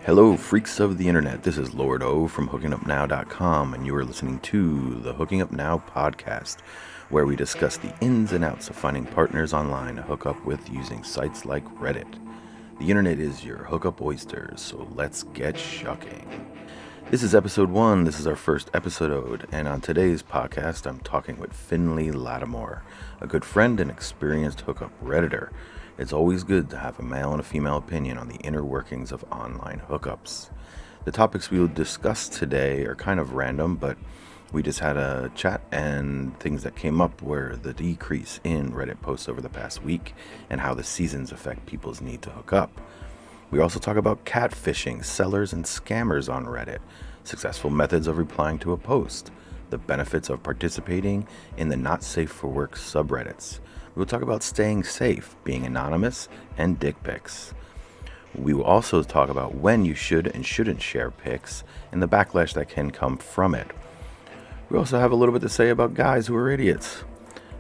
Hello, freaks of the internet. This is Lord O from hookingupnow.com, and you are listening to the Hooking Up Now podcast, where we discuss the ins and outs of finding partners online to hook up with using sites like Reddit. The internet is your hookup oysters, so let's get shucking. This is episode 1. This is our first episode, and on today's podcast, I'm talking with Finley Lattimore, a good friend and experienced hookup redditor. It's always good to have a male and a female opinion on the inner workings of online hookups. The topics we will discuss today are kind of random, but we just had a chat and things that came up were the decrease in Reddit posts over the past week and how the seasons affect people's need to hook up. We also talk about catfishing, sellers and scammers on Reddit, successful methods of replying to a post, the benefits of participating in the not safe for work subreddits. We'll talk about staying safe, being anonymous, and dick pics. We will also talk about when you should and shouldn't share pics and the backlash that can come from it. We also have a little bit to say about guys who are idiots.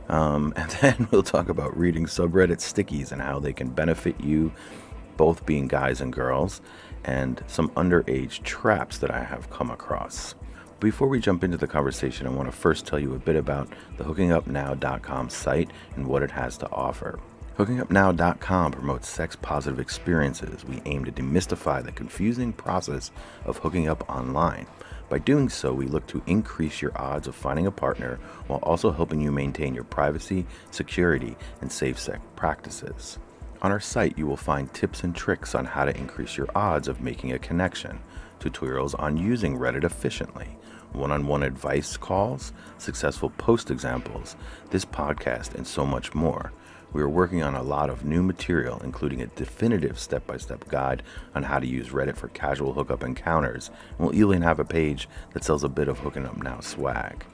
And then we'll talk about reading subreddit stickies and how they can benefit you, both being guys and girls, and some underage traps that I have come across. Before we jump into the conversation, I want to first tell you a bit about the hookingupnow.com site and what it has to offer. Hookingupnow.com promotes sex-positive experiences. We aim to demystify the confusing process of hooking up online. By doing so, we look to increase your odds of finding a partner while also helping you maintain your privacy, security, and safe sex practices. On our site, you will find tips and tricks on how to increase your odds of making a connection, tutorials on using Reddit efficiently, one-on-one advice calls, successful post examples, this podcast, and so much more. We are working on a lot of new material, including a definitive step-by-step guide on how to use Reddit for casual hookup encounters, and we'll even have a page that sells a bit of Hooking Up Now swag.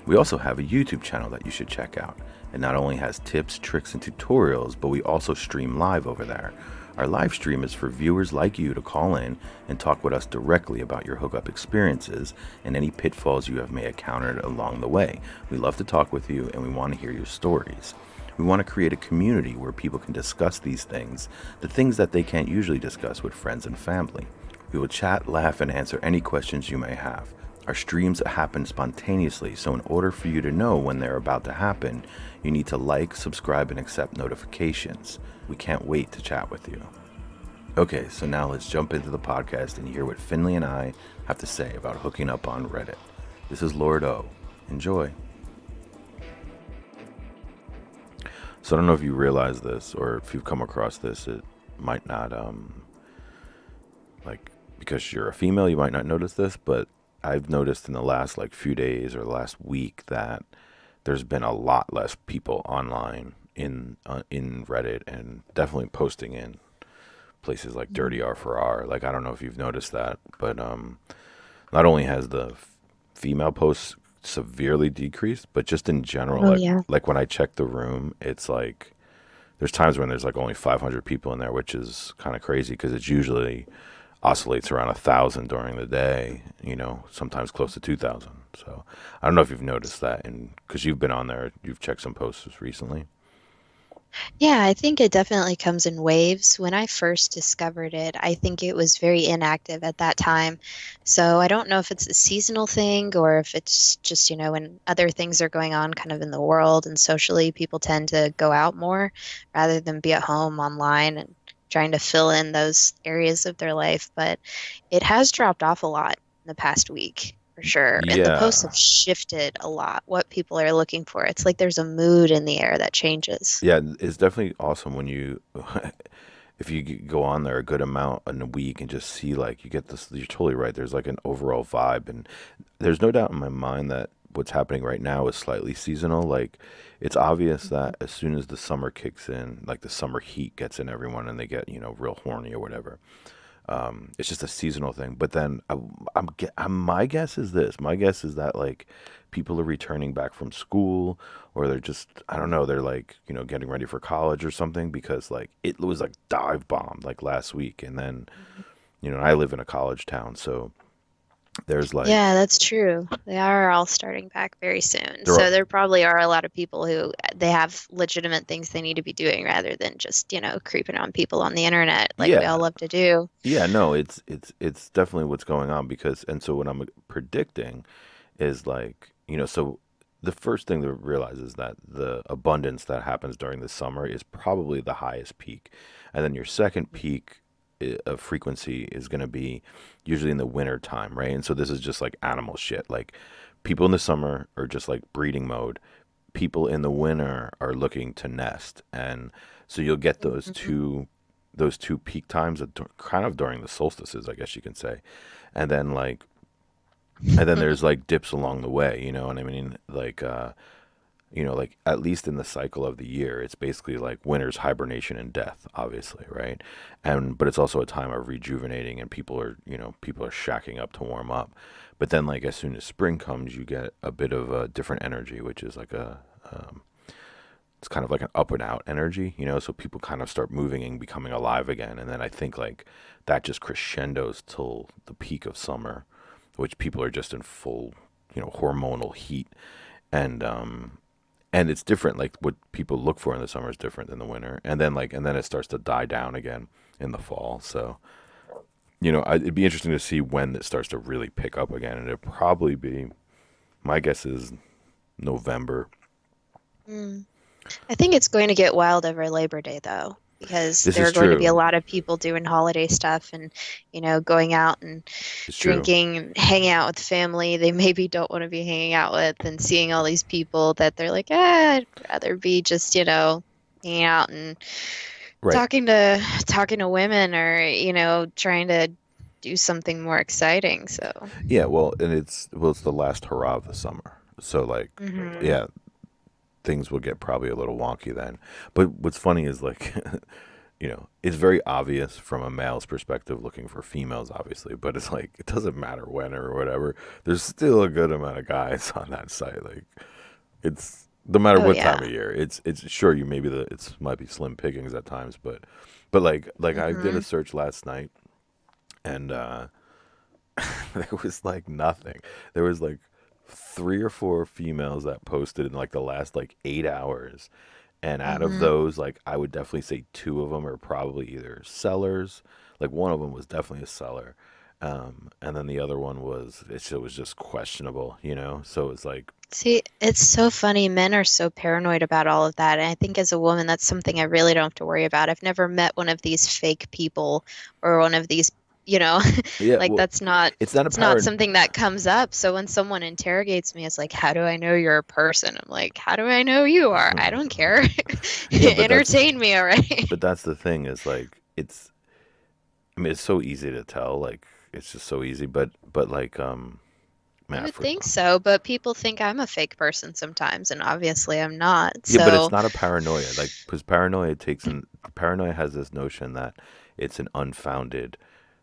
We also have a YouTube channel that you should check out. It not only has tips, tricks, and tutorials, but we also stream live over there. Our live stream is for viewers like you to call in and talk with us directly about your hookup experiences and any pitfalls you have may encountered along the way. We love to talk with you and we want to hear your stories. We want to create a community where people can discuss these things, the things that they can't usually discuss with friends and family. We will chat, laugh, and answer any questions you may have. Our streams happen spontaneously, so in order for you to know when they're about to happen, you need to like, subscribe, and accept notifications. We can't wait to chat with you. Okay, so now let's jump into the podcast and hear what Finley and I have to say about hooking up on Reddit. This is Lord O. Enjoy. So I don't know if you realize this or if you've come across this. It might not, because you're a female, you might not notice this, but I've noticed in the last few days or the last week that there's been a lot less people online in Reddit and definitely posting in places like Dirty R4R. I don't know if you've noticed that, but not only has the female posts severely decreased, but just in general, like when I check the room, it's there's times when there's only 500 people in there, which is kind of crazy because it's usually oscillates around 1,000 during the day, sometimes close to 2,000. So I don't know if you've noticed that, and because you've been on there, you've checked some posts recently. Yeah, I think it definitely comes in waves. When I first discovered it, I think it was very inactive at that time. So I don't know if it's a seasonal thing or if it's just, when other things are going on kind of in the world and socially, people tend to go out more rather than be at home online and trying to fill in those areas of their life. But it has dropped off a lot in the past week. For sure. And the posts Yeah. have shifted a lot, what people are looking for. It's like there's a mood in the air that changes. Yeah, it's definitely awesome when you, if you go on there a good amount in a week and just see you get this, you're totally right. There's an overall vibe, and there's no doubt in my mind that what's happening right now is slightly seasonal. It's obvious that as soon as the summer kicks in, the summer heat gets in everyone and they get, real horny or whatever. It's just a seasonal thing. But then my guess is this. My guess is that people are returning back from school, or they're just, I don't know, they're getting ready for college or something, because it was dive bombed last week. And then, I live in a college town, so There's Yeah, like that's true. They are all starting back very soon. there are So there probably are a lot of people who they have legitimate things they need to be doing rather than just, creeping on people on the internet like we yeah all love to do. yeah no it's definitely what's going on because and so what I'm predicting is like so the first thing to realize is that the abundance that happens during the summer is probably the highest peak, and then your second peak of frequency is going to be usually in the winter time, right? And so this is just like animal shit. Like people in the summer are just like breeding mode. People in the winter are looking to nest, and so you'll get Mhm. those two peak times kind of during the solstices, I guess you can say, and then like and then there's like dips along the way, you know what I mean? Like at least in the cycle of the year, it's basically like winter's hibernation and death, obviously, right? And but it's also a time of rejuvenating and people are shacking up to warm up. But then like as soon as spring comes, you get a bit of a different energy, which is like it's kind of like an up and out energy, so people kind of start moving and becoming alive again. And then I think like that just crescendos till the peak of summer, which people are just in full, hormonal heat. And it's different. Like what people look for in the summer is different than the winter. And then it starts to die down again in the fall. So, it'd be interesting to see when it starts to really pick up again. And it'd probably be, my guess is November. Mm. I think it's going to get wild over Labor Day, though, because This there is are going to be a true. lot of people doing holiday stuff and, going out and It's true. drinking and hanging out with family they maybe don't want to be hanging out with and seeing all these people that they're like, I'd rather be just, hanging out and Right. talking to women or, trying to do something more exciting. So, Yeah, it's the last hurrah of the summer. So like hmm yeah, things will get probably a little wonky then. But what's funny is like it's very obvious from a male's perspective looking for females obviously, but it's like it doesn't matter when or whatever. There's still a good amount of guys on that site. Like it's no matter oh what time yeah. of year. It's sure you maybe it's might be slim pickings at times, but like I did a hmm search last night and there was like nothing. There was like three or four females that posted in like the last like 8 hours. And out of hmm those, like I would definitely say two of them are probably either sellers. Like one of them was definitely a seller. And then the other one it was just questionable, So it's like, See, it's so funny. Men are so paranoid about all of that. And I think as a woman, that's something I really don't have to worry about. I've never met one of these fake people or one of these, you know, yeah, like well, it's not a it's not parent. something that comes up. So when someone interrogates me, it's like, how do I know you're a person? I'm like, how do I know you are? I don't care. Yeah, but Entertain me, all right? that's the thing is like I mean, it's so easy to tell. Like it's just so easy. But like You man, would think so, but people think I'm a fake person sometimes, and obviously I'm not. yeah, but it's So, not a paranoia. Like because paranoia has this notion that it's an unfounded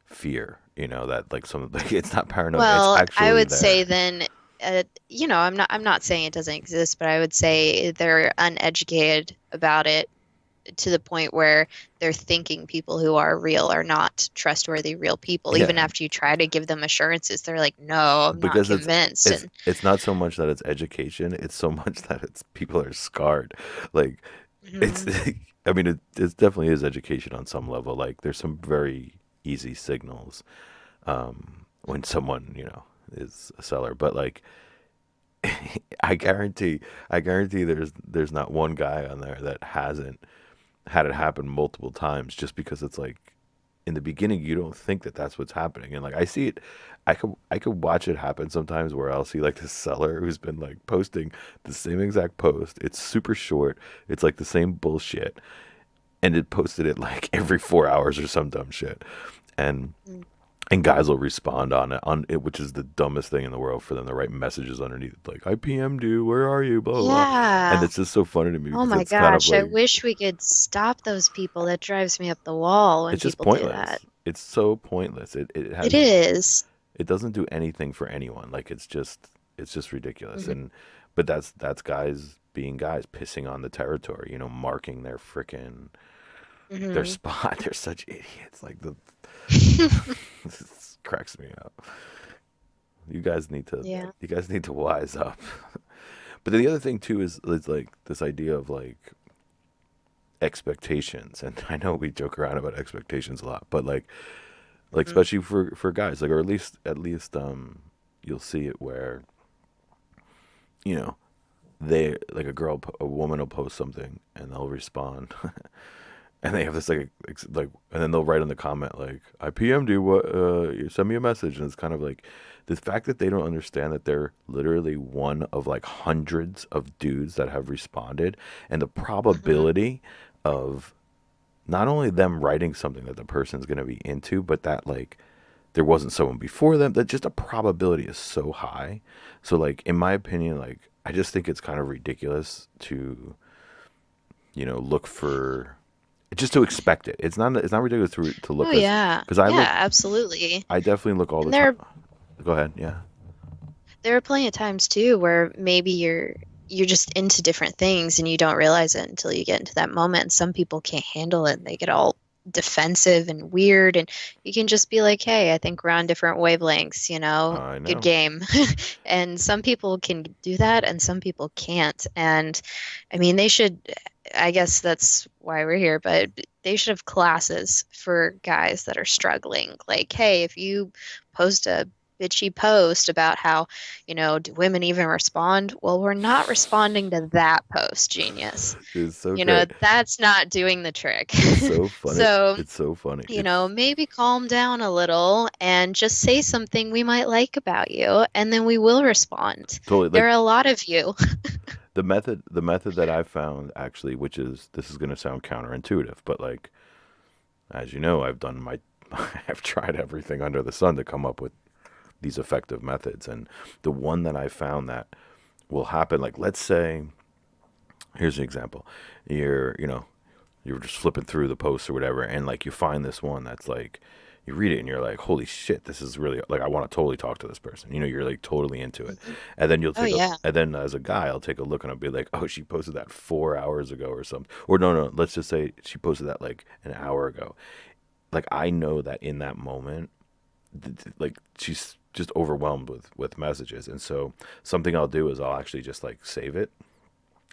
fear. That like some like it's not paranoia. It's well, I actually would say there. then, I'm not saying it doesn't exist, but I would say they're uneducated about it to the point where they're thinking people who are real are not trustworthy real people. Even Yeah, after you try to give them assurances, they're like, no, I'm not because convinced. And it's not so much that it's education. It's so much that it's people are scarred. Like it's Mhm. I mean it definitely is education on some level. Like there's some very easy signals when someone is a seller, but like I guarantee there's not one guy on there that hasn't had it happen multiple times just because it's like in the beginning you don't think that that's what's happening, and like I see it. I could watch it happen sometimes where I'll see like this seller who's been like posting the same exact post. It's super short. It's like the same bullshit, and it posted it like every 4 hours or some dumb shit, and and guys will respond on it, which is the dumbest thing in the world for them to write messages underneath like I PM'd you, where are you, blah blah blah, and Yeah. it's just so funny to me Oh because my it's kind of gosh, I like wish we could stop those people. That drives me up the wall when it's just people do that. pointless. It's so pointless. It is. It doesn't do anything for anyone. Like it's just ridiculous. Mhm. And but that's guys being guys pissing on the territory, marking their frickin' their Mhm. spot. They're such idiots. Like this cracks me up. You guys need to Yeah. wise up. But then the other thing too is like this idea of like expectations, and I know we joke around about expectations a lot, but like Hmm. especially for guys, like, or at least you'll see it where, you know, they like a woman will post something and they'll respond and they have this like and then they'll write in the comment like, I PM'd you, what, you send me a message. And it's kind of like the fact that they don't understand that they're literally one of like hundreds of dudes that have responded, and the Hmm. probability of not only them writing something that the person's going to be into, but that like there wasn't someone before them, that just a probability is so high. So like in my opinion, like I just think it's kind of ridiculous to, look for, just to expect it. It's not ridiculous to look, Oh yeah. because I Yeah, look, absolutely. I definitely look all the And time. Go ahead. Yeah. there are plenty of times too where maybe you're just into different things and you don't realize it until you get into that moment. Some people can't handle it and they get all defensive and weird, and you can just be like, hey, I think we're on different wavelengths, I good know. game. And some people can do that and some people can't. And I mean, they should, I guess that's why we're here, but they should have classes for guys that are struggling. Like, hey, if you post a bitchy post about how, do women even respond? Well, we're not responding to that post, genius. It's so great. That's not doing the trick. It's so funny. So, It's so funny. It's maybe calm down a little and just say something we might like about you, and then we will respond. totally There like are a lot of you. the method that I found actually, which is, this is going to sound counterintuitive, but like, as you know, I've done my I've tried everything under the sun to come up with these effective methods. And the one that I found that will happen, like, let's say, here's an example. You're just flipping through the posts or whatever, and like you find this one that's like, you read it and you're like, holy shit, this is really like, I want to totally talk to this person. You're like totally into it. Mhm. And then Oh yeah. and then as a guy, I'll take a look and I'll be like, oh, she posted that 4 hours ago or something. Or no, no, let's just say she posted that like an hour ago. Like, I know that in that moment, like, she's just overwhelmed with messages. And so something I'll do is I'll actually just like save it,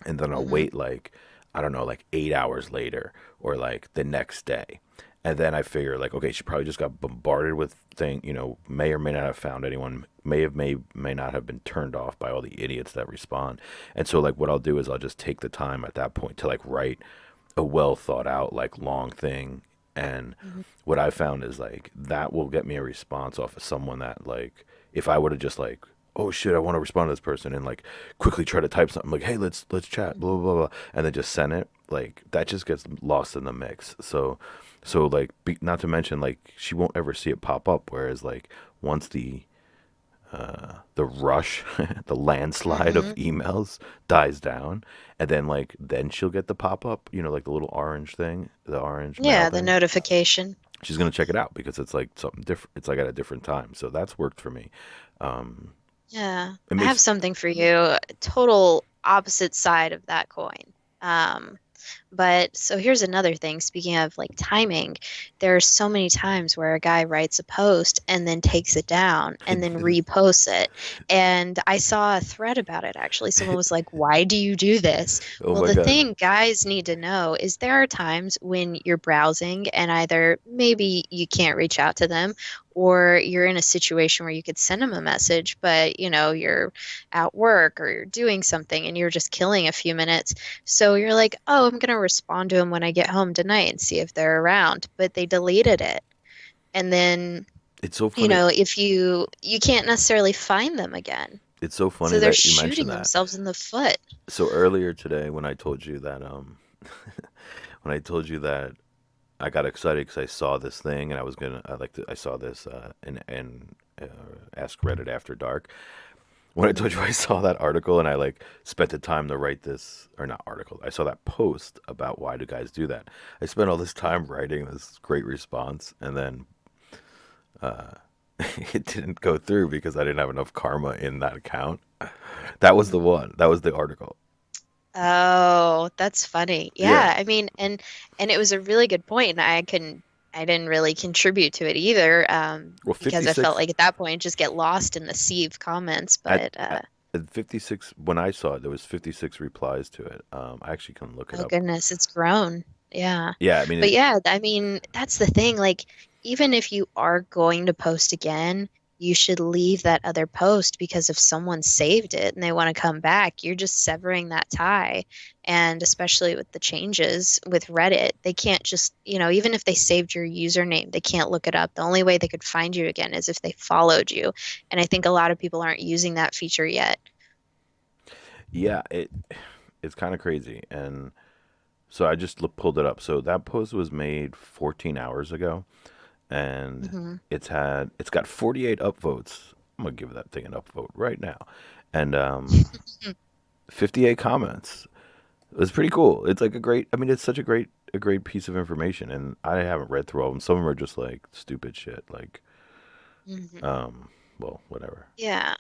and then I'll Hmm. wait like, I don't know, like 8 hours later or like the next day. And then I figure like, okay, she probably just got bombarded with may or may not have found anyone, may not have been turned off by all the idiots that respond. And so like what I'll do is I'll just take the time at that point to like write a well thought out like long thing. And Hmm. what I found is like that will get me a response off of someone that, like, if I would have just like, oh shit, I want to respond to this person, and like quickly try to type something like, hey, let's chat, blah Hmm. blah blah, and then just send it, like that just gets lost in the mix. So like, not to mention, like, she won't ever see it pop up, whereas like once the rush, the landslide of Hmm. emails dies down, and then like then she'll get the pop up, like the little orange thing, the orange mail Yeah, the thing. notification. She's gonna check it out because it's like something different. It's like at a different time, so that's worked for me. Um, Yeah, it I have makes something for you. Total opposite side of that coin. Um, but so here's another thing. Speaking of like timing, there are so many times where a guy writes a post and then takes it down I and then did. reposts it. And I saw a thread about it actually. Someone was like, "Why do you do this?" Oh Well, my the god. thing guys need to know is there are times when you're browsing and either maybe you can't reach out to them or you're in a situation where you could send them a message, but you're at work or you're doing something and you're just killing a few minutes. So you're like, oh, I'm gonna respond to them when I get home tonight and see if they're around. But they deleted it. And then, It's so funny. if you can't necessarily find them again. It's so funny So they're that you mentioned shooting that. themselves in the foot. So earlier today, when I told you that, when I told you that I got excited because I saw this thing, and I saw this Ask Reddit After Dark. When I told you I saw that article and I like spent the time to write this, or not article, I saw that post about why do guys do that. I spent all this time writing this great response, and then it didn't go through because I didn't have enough karma in that account. That was the Mhm. one. That was the article. Oh, that's funny. Yeah. Yeah, I mean, and it was a really good point, and I didn't really contribute to it either, Well, because I felt 56 like at that point just get lost in the sea of comments. at, But at 56 when I saw it, there was 56 replies to it. I actually can look it oh up. goodness, it's grown. Yeah. Yeah, I mean, But yeah, I mean, that's the thing. Like, even if you are going to post again, you should leave that other post because if someone saved it and they want to come back, you're just severing that tie. And especially with the changes with Reddit, they can't just, even if they saved your username, they can't look it up. The only way they could find you again is if they followed you. And I think a lot of people aren't using that feature yet. yeah, it's kind of crazy. And so I just pulled it up. So that post was made 14 hours ago, and Hmm. it's got 48 upvotes. I'm gonna give that thing an upvote right now, and 58 comments. It was pretty cool. It's like a great. I mean, it's such a great piece of information, and I haven't read through all of them. Some of them are just like stupid shit, like Hmm. um, well, whatever. Yeah.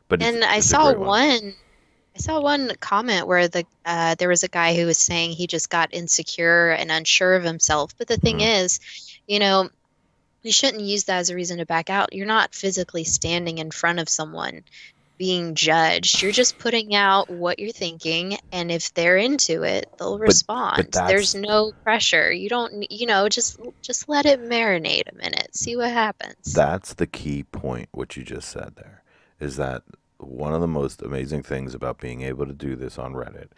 But it's And I it's a saw great one. one. I saw one comment where there was a guy who was saying he just got insecure and unsure of himself. But the thing Hmm. is, you know, you shouldn't use that as a reason to back out. You're not physically standing in front of someone being judged. You're just putting out what you're thinking, and if they're into it, they'll But respond. There's that's no pressure. You don't, just let it marinate a minute. See what happens. That's the key point, what you just said there, is that one of the most amazing things about being able to do this on Reddit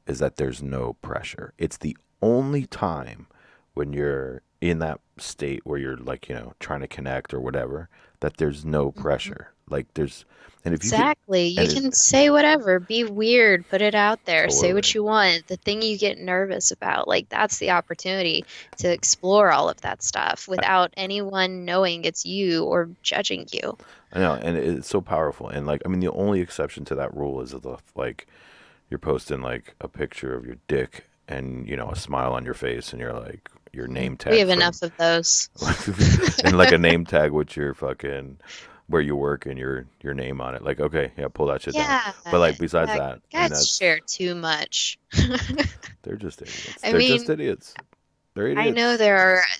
is that there's no pressure. It's the only time when you're in that state where you're like, trying to connect or whatever, that there's no Mhm. pressure. Like and if you could, Exactly. You and it, can say whatever, be weird, put it out there, say what totally. you want. The thing you get nervous about, like that's the opportunity to explore all of that stuff without anyone knowing it's you or judging you. I know, and it's so powerful. And like, I mean, the only exception to that rule is the like you're posting like a picture of your dick and a smile on your face, and you're like your Mhm. name We tag have from enough of those. and like a name tag with your fucking where you work and your name on it. Like, okay, yeah, pull that shit down. Yeah, But like besides yeah, that, I mean, guys share too much. they're just idiots. I They're just mean, idiots. They're I know idiots.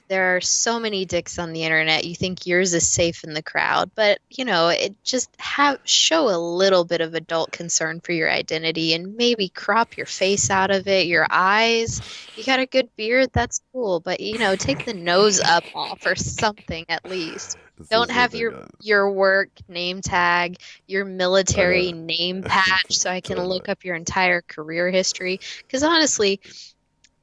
there are so many dicks on the internet. You think yours is safe in the crowd, but it just have show a little bit of adult concern for your identity and maybe crop your face out of it, your eyes. You got a good beard, that's cool, but take the nose up off or something at least. This Don't is the have thing. your work name tag, your I know. military name patch so I can Totally. look up your entire career history. Because honestly,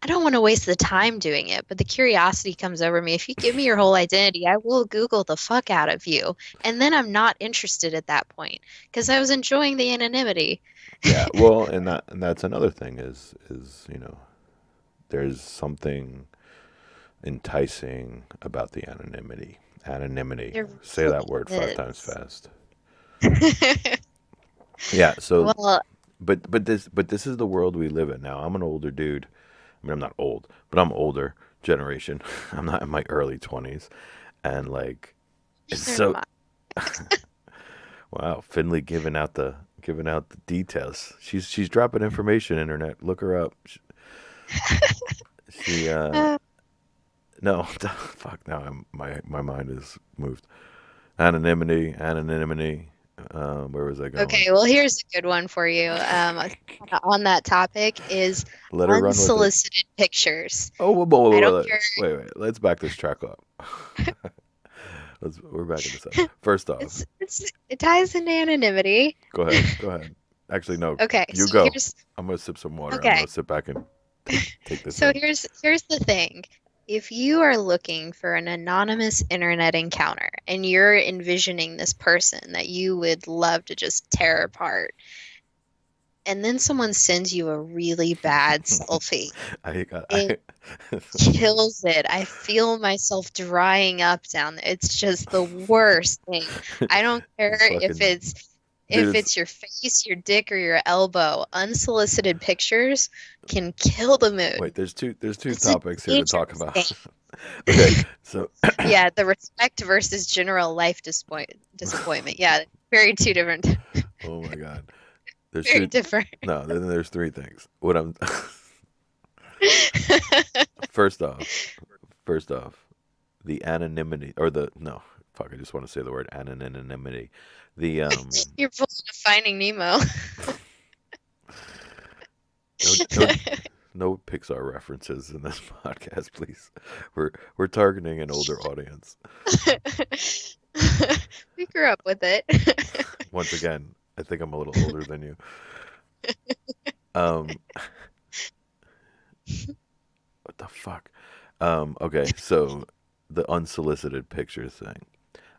I don't want to waste the time doing it, but the curiosity comes over me. If you give me your whole identity, I will Google the fuck out of you. And then I'm not interested at that point because I was enjoying the anonymity. Yeah. Well, and that's another thing is there's something enticing about the anonymity. Anonymity. There Say that really word 5 times is. fast. Yeah. So Well, but this is the world we live in now. I'm an older dude. I mean, I'm not old, but I'm older generation. I'm not in my early 20s, and like it's neither so am I. wow. Finley giving out the details. She's dropping information. Internet, look her up. She Uh, no fuck no. My mind is moved. Anonymity. Where was I going? okay, well, here's a good one for you. On that topic is Let her run with it. unsolicited pictures. Oh, whoa, I whoa, don't whoa, care. wait. Let's back this track up. We're backing this up. First off, It ties into anonymity. go ahead. Go ahead. Actually, no. Okay, You so go. here's I'm gonna sip some water. I'm okay. gonna sit back and take this So in. here's the thing. If you are looking for an anonymous internet encounter and you're envisioning this person that you would love to just tear apart, and then someone sends you a really bad selfie, I got. it kills it. I feel myself drying up down there. It's just the worst thing. I don't care it's if fucking it's dude. It's your face, your dick, or your elbow. Unsolicited pictures can kill the mood. wait. There's two It's a topics here to talk dangerous about. thing. Okay, so Yeah, the respect versus general life disappointment. Yeah, very two different, oh my god. There's very two. different. No, then there's three things. What I'm first off. First off. the anonymity or the no, fuck, I just want to say the word anonymity. The You're pulling a Finding Nemo. no no no Pixar references in this podcast, please. We're targeting an older audience. We grew up with it. Once again, I think I'm a little older than you. Um, what the fuck? Okay, so the unsolicited picture thing.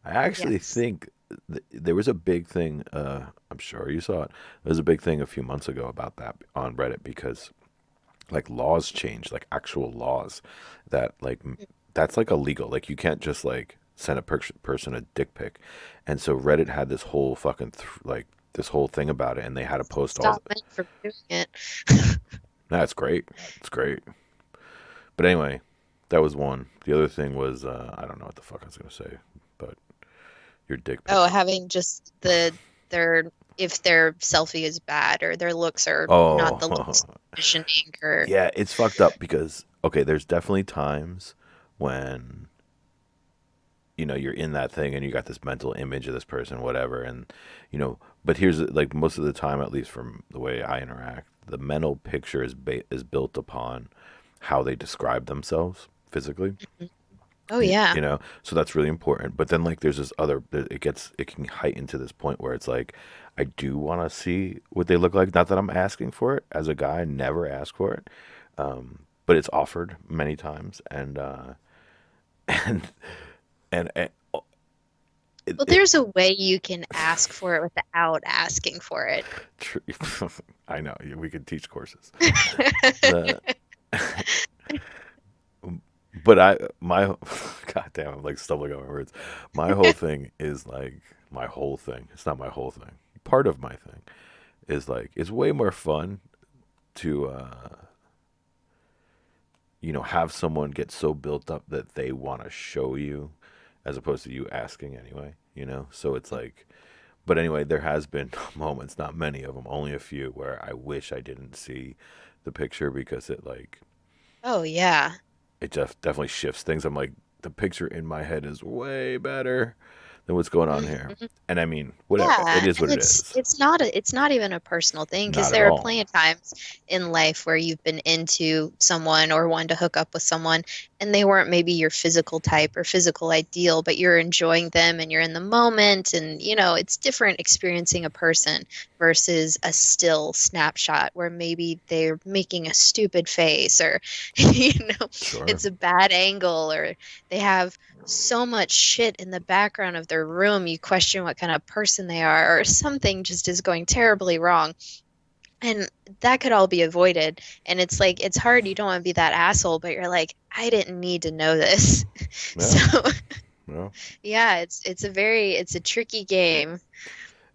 I actually Yes. think there was a big thing. I'm sure you saw it. There was a big thing a few months ago about that on Reddit because like laws changed, like actual laws that like that's like illegal. Like you can't just like send a person a dick pic, and so Reddit had this whole fucking like this whole thing about it, and they had to post all. Stop me from doing it. That's great. It's great. But anyway, that was one. The other thing was I don't know what the fuck I was gonna say, but your dick Oh, pics. having just their if their selfie is bad or their looks are not the Oh, least visioning or yeah, it's fucked up because okay, there's definitely times when you're in that thing and you got this mental image of this person, whatever, and but here's like most of the time, at least from the way I interact, the mental picture is built upon how they describe themselves physically. oh yeah. So that's really important. But then like there's this other, it can heighten to this point where it's like I do want to see what they look like. Not that I'm asking for it. As a guy, I never ask for it. But it's offered many times, and and and it, Well, it there's a way you can ask for it without asking for it. tr- I know we could teach courses. The but God damn, I'm like stumbling over words. My whole thing is like my whole thing. It's not my whole thing. Part of my thing is like it's way more fun to have someone get so built up that they want to show you as opposed to you asking anyway. So it's like but anyway, there has been moments, not many of them, only a few where I wish I didn't see the picture because it like Oh yeah. it just definitely shifts things. I'm like, the picture in my head is way better than what's going on here. Mhm. And I mean, whatever. It Yeah, is what and it it's is. it's not it's not even a personal thing because Not at there are all. plenty of times in life where you've been into someone or wanted to hook up with someone and they weren't maybe your physical type or physical ideal, but you're enjoying them and you're in the moment and it's different experiencing a person versus a still snapshot where maybe they're making a stupid face or Sure. it's a bad angle or they have so much shit in the background of their room, you question what kind of person they are, or something just is going terribly wrong. And that could all be avoided. And it's like, it's hard. You don't want to be that asshole, but you're like, I didn't need to know this. Yeah. So, Yeah. yeah, it's a tricky game.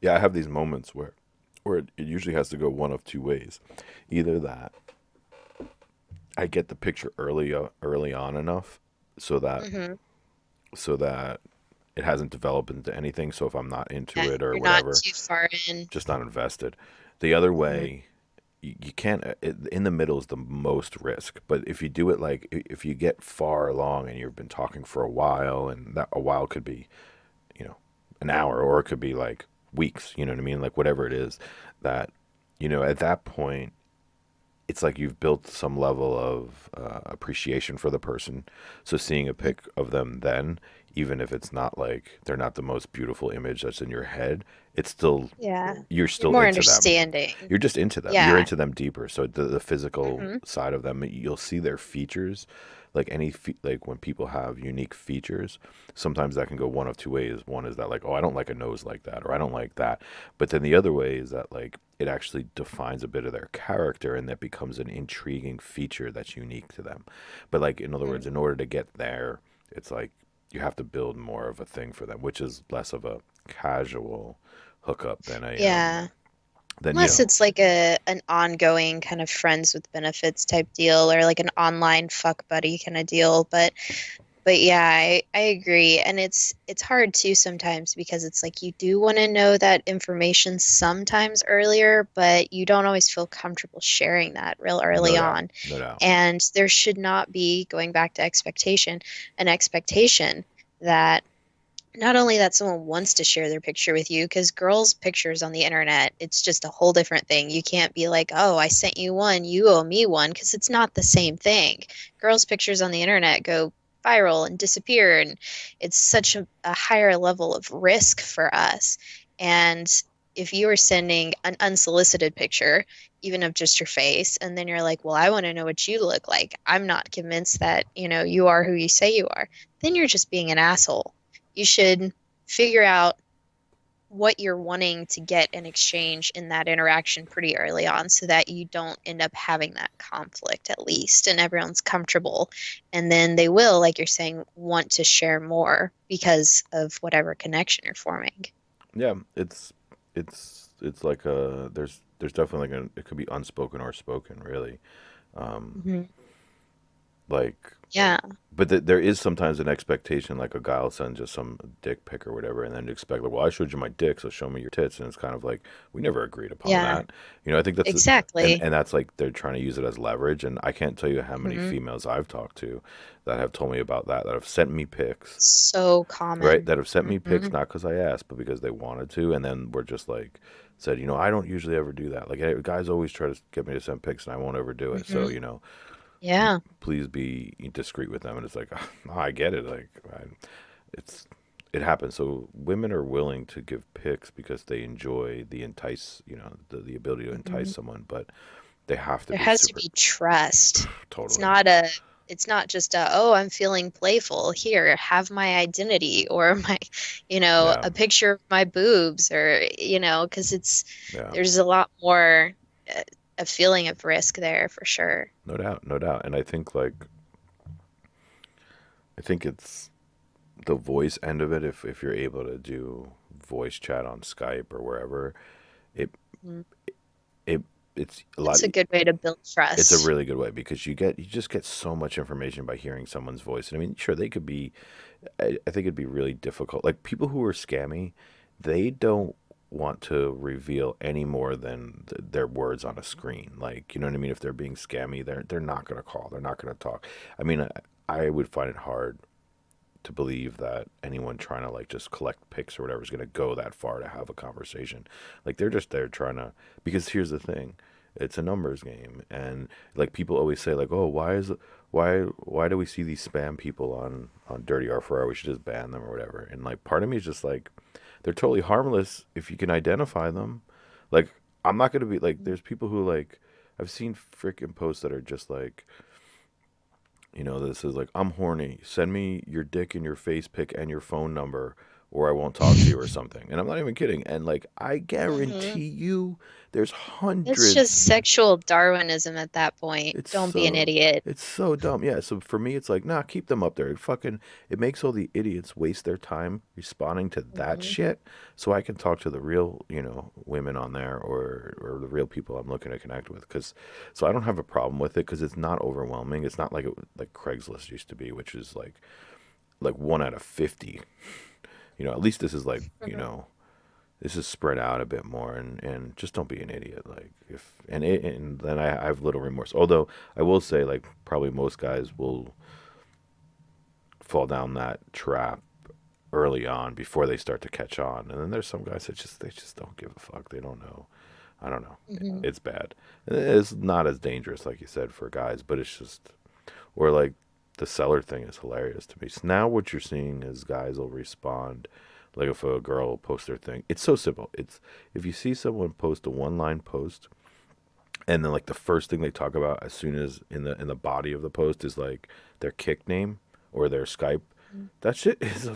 Yeah, I have these moments where it usually has to go one of two ways. Either that I get the picture early on enough so that Hmm. so that it hasn't developed into anything. So if I'm not into Yeah, it or you're not whatever, too far in. just not invested. The other Hmm. way, you can't. In the middle is the most risk. But if you do it like if you get far along and you've been talking for a while, and that a while could be, you know, an hour or it could be like weeks. You know what I mean? Like whatever it is, that at that point it's like you've built some level of appreciation for the person. So seeing a pic of them then, even if it's not like they're not the most beautiful image that's in your head, it's still Yeah. you're You're still more into them. understanding. You're just into them. You're Yeah. into them deeper. So the physical Hmm. side of them, you'll see their features. Like like when people have unique features, sometimes that can go one of two ways. One is that like, oh, I don't like a nose like that, or I don't like that. But then the other way is that like it actually defines a bit of their character, and that becomes an intriguing feature that's unique to them. But like in other words, in order to get there, it's like you have to build more of a thing for them, which is less of a casual hookup than a Yeah. than Unless it's like a an ongoing kind of friends with benefits type deal or like an online fuck buddy kind of deal. But But yeah, I agree. And it's hard too sometimes because it's like you do want to know that information sometimes earlier, but you don't always feel comfortable sharing that real No early doubt, on. no doubt. And there should not be, going back to expectation, an expectation that not only that someone wants to share their picture with you, because girls' pictures on the internet, it's just a whole different thing. You can't be like, oh, I sent you one, you owe me one, because it's not the same thing. Girls' pictures on the internet go viral and disappear, and it's such a higher level of risk for us. And if you are sending an unsolicited picture, even of just your face, and then you're like, well, I want to know what you look like. I'm not convinced that, you are who you say you are. Then you're just being an asshole. You should figure out what you're wanting to get in exchange in that interaction pretty early on so that you don't end up having that conflict at least and everyone's comfortable. And then they will, like you're saying, want to share more because of whatever connection you're forming. Yeah, it's like there's definitely like it could be unspoken or spoken, really. Um, Hmm. like Yeah. But there is sometimes an expectation, like a guy will send just some dick pic or whatever, and then expect, like, well, I showed you my dick, so show me your tits, and it's kind of like we never agreed upon Yeah. that. I think that's, Exactly. and that's like they're trying to use it as leverage, and I can't tell you how many Hmm. females I've talked to that have told me about that have sent me pics, So right? common. That have sent me Hmm. pics not because I asked, but because they wanted to, and then we're just like said, I don't usually ever do that. Like, hey, guys always try to get me to send pics, and I won't ever do it. So Hmm. Yeah. please be discreet with them. And it's like, oh, I get it. Like, it's it happens. So women are willing to give pics because they enjoy the entice, the ability to entice Hmm. someone, but they have to There be has to super. be trust. It's Totally. not a it's not just oh, I'm feeling playful. Here, have my identity or my, Yeah, a picture of my boobs or, because yeah, there's a lot more a feeling of risk there for sure. no doubt, no doubt. And I think it's the voice end of it. If you're able to do voice chat on Skype or wherever, it Mhm. it it's a lot. It's a good way to build It's a trust. really good way because you just get so much information by hearing someone's voice. And I mean, sure, they could be. I think it'd be really difficult. Like people who are scammy, they don't want to reveal any more than their words on a screen. Like, you know what I mean? If they're being scammy, they're not going to call. They're not going to talk. I mean, I would find it hard to believe that anyone trying to like just collect pics or whatever is going to go that far to have a conversation. Like they're just there trying to, because here's the thing, it's a numbers game. And like people always say like, oh, why do we see these spam people on Dirty R4R? We should just ban them or whatever. And like part of me is just like, they're totally harmless if you can identify them. Like I'm not going to be like, there's people who like, I've seen freaking posts that are just like, this is like, I'm horny. Send me your dick and your face pic and your phone number, or I won't talk to you or something. And I'm not even kidding. And like, I Hmm. guarantee you, there's It's just hundreds. sexual Darwinism at that point. It's Don't be an so, idiot. it's so dumb. Yeah. So for me, it's like, nah, keep them up there. It makes all the idiots waste their time responding to that Hmm. shit, so I can talk to the real, women on there or the real people I'm looking to connect with. So I don't have a problem with it because it's not overwhelming. It's not like Craigslist used to be, which is like 1 out of 50. At least this is like, this is spread out a bit more, and just don't be an idiot. Like and then I have little remorse. Although I will say, like, probably most guys will fall down that trap early on before they start to catch on. And then there's some guys that they just don't give a fuck. They don't know. I don't know. Hmm. It's bad. It's not as dangerous, like you said, for guys, but it's just, or like the seller thing is hilarious to me. So now what you're seeing is guys will respond, like if a girl will post their thing. It's so simple. It's if you see someone post a one line post, and then like the first thing they talk about as soon as in the body of the post is like their kick name or their Skype. That shit is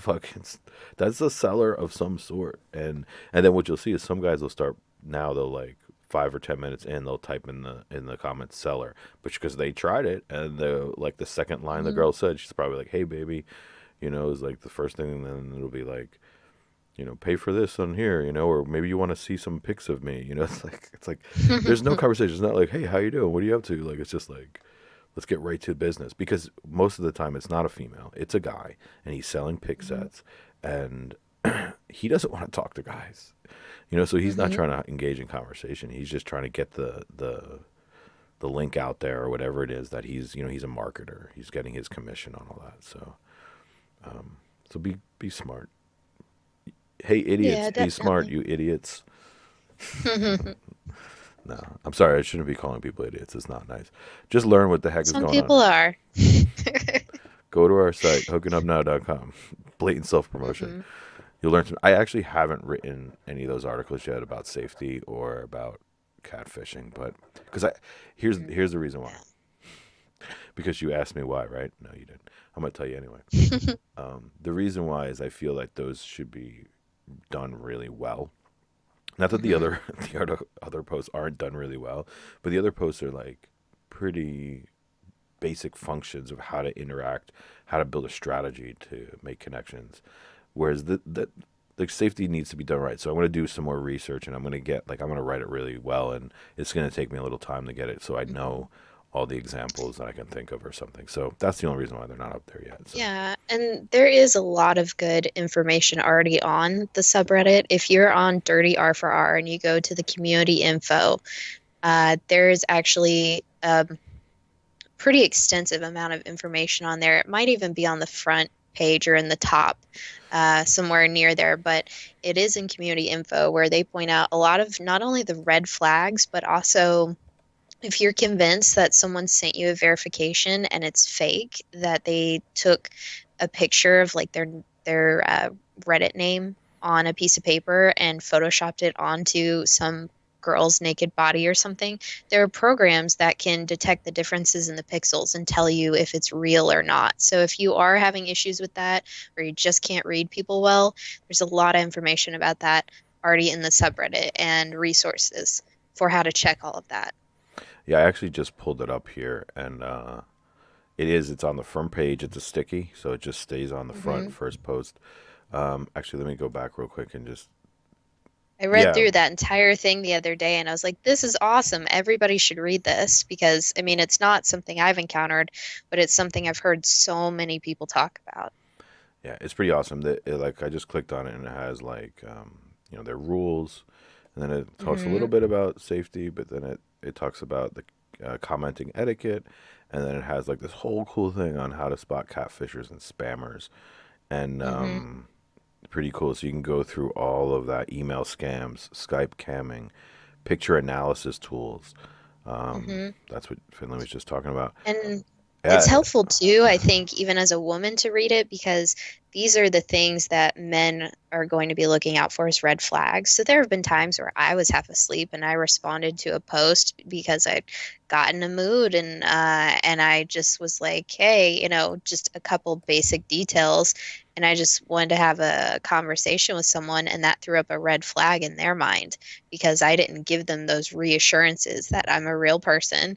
that's a seller of some sort. And then what you'll see is some guys will start, now they'll like 5 or 10 minutes in, they'll type in the comments seller, but because they tried it, and the second line the Hmm. girl said, she's probably like, hey baby, is like the first thing, and then it'll be like, pay for this on here, or maybe you want to see some pics of me. It's like there's no conversation. It's not like, hey, how you doing? What are you up to? Like, it's just like, Let's get right to business, because most of the time it's not a female, it's a guy, and he's selling pick Hmm. sets, and he doesn't want to talk to guys, so he's not Hmm. trying to engage in conversation. He's just trying to get the link out there, or whatever it is that he's a marketer. He's getting his commission on all that. So be smart. Hey idiots, Yeah, be smart, definitely. you idiots. No, I'm sorry, I shouldn't be calling people idiots. It's not nice. Just learn what the heck is Some going on. people are. Go to our site, hookingupnow.com. Blatant self promotion. Hmm. You'll learn some. I actually haven't written any of those articles yet about safety or about catfishing, but because I here's the reason why. Yeah. Because you asked me why, right? No, you didn't. I'm gonna tell you anyway. The reason why is I feel like those should be done really well. Not that the Hmm. other the other posts aren't done really well, but the other posts are like pretty basic functions of how to interact, how to build a strategy to make connections. Whereas the safety needs to be done right. So I'm going to do some more research, and I'm going to write it really well, and it's going to take me a little time to get it so I Hmm. know all the examples that I can think of or something. So that's the only reason why they're not up there yet. So Yeah, and there is a lot of good information already on the subreddit. If you're on Dirty R4R and you go to the community info, there's actually a pretty extensive amount of information on there. It might even be on the front page or in the top, somewhere near there, but it is in community info where they point out a lot of not only the red flags, but also if you're convinced that someone sent you a verification and it's fake, that they took a picture of like their Reddit name on a piece of paper and photoshopped it onto some girl's naked body or something, there are programs that can detect the differences in the pixels and tell you if it's real or not. So if you are having issues with that or you just can't read people well, there's a lot of information about that already in the subreddit and resources for how to check all of that. yeah, I actually just pulled it up here, and it's on the front page. It's a sticky, so it just stays on the front Hmm. first post. Actually, let me go back real quick and just I read yeah, through that entire thing the other day and I was like, this is awesome. Everybody should read this because, I mean, it's not something I've encountered, but it's something I've heard so many people talk about. yeah, it's pretty awesome. Like I just clicked on it, and it has like their rules, and then it talks a little Hmm. bit about safety, but then it talks about the commenting etiquette, and then it has like this whole cool thing on how to spot catfishers and spammers, and Hmm. pretty cool. So you can go through all of that: email scams, Skype camming, picture analysis tools. Hmm. That's what Finley was just talking about. And it's Yeah, helpful too, I think, even as a woman to read it because these are the things that men are going to be looking out for as red flags. So there have been times where I was half asleep and I responded to a post because I'd got in a mood and I just was like, hey, just a couple basic details. And I just wanted to have a conversation with someone, and that threw up a red flag in their mind because I didn't give them those reassurances that I'm a real person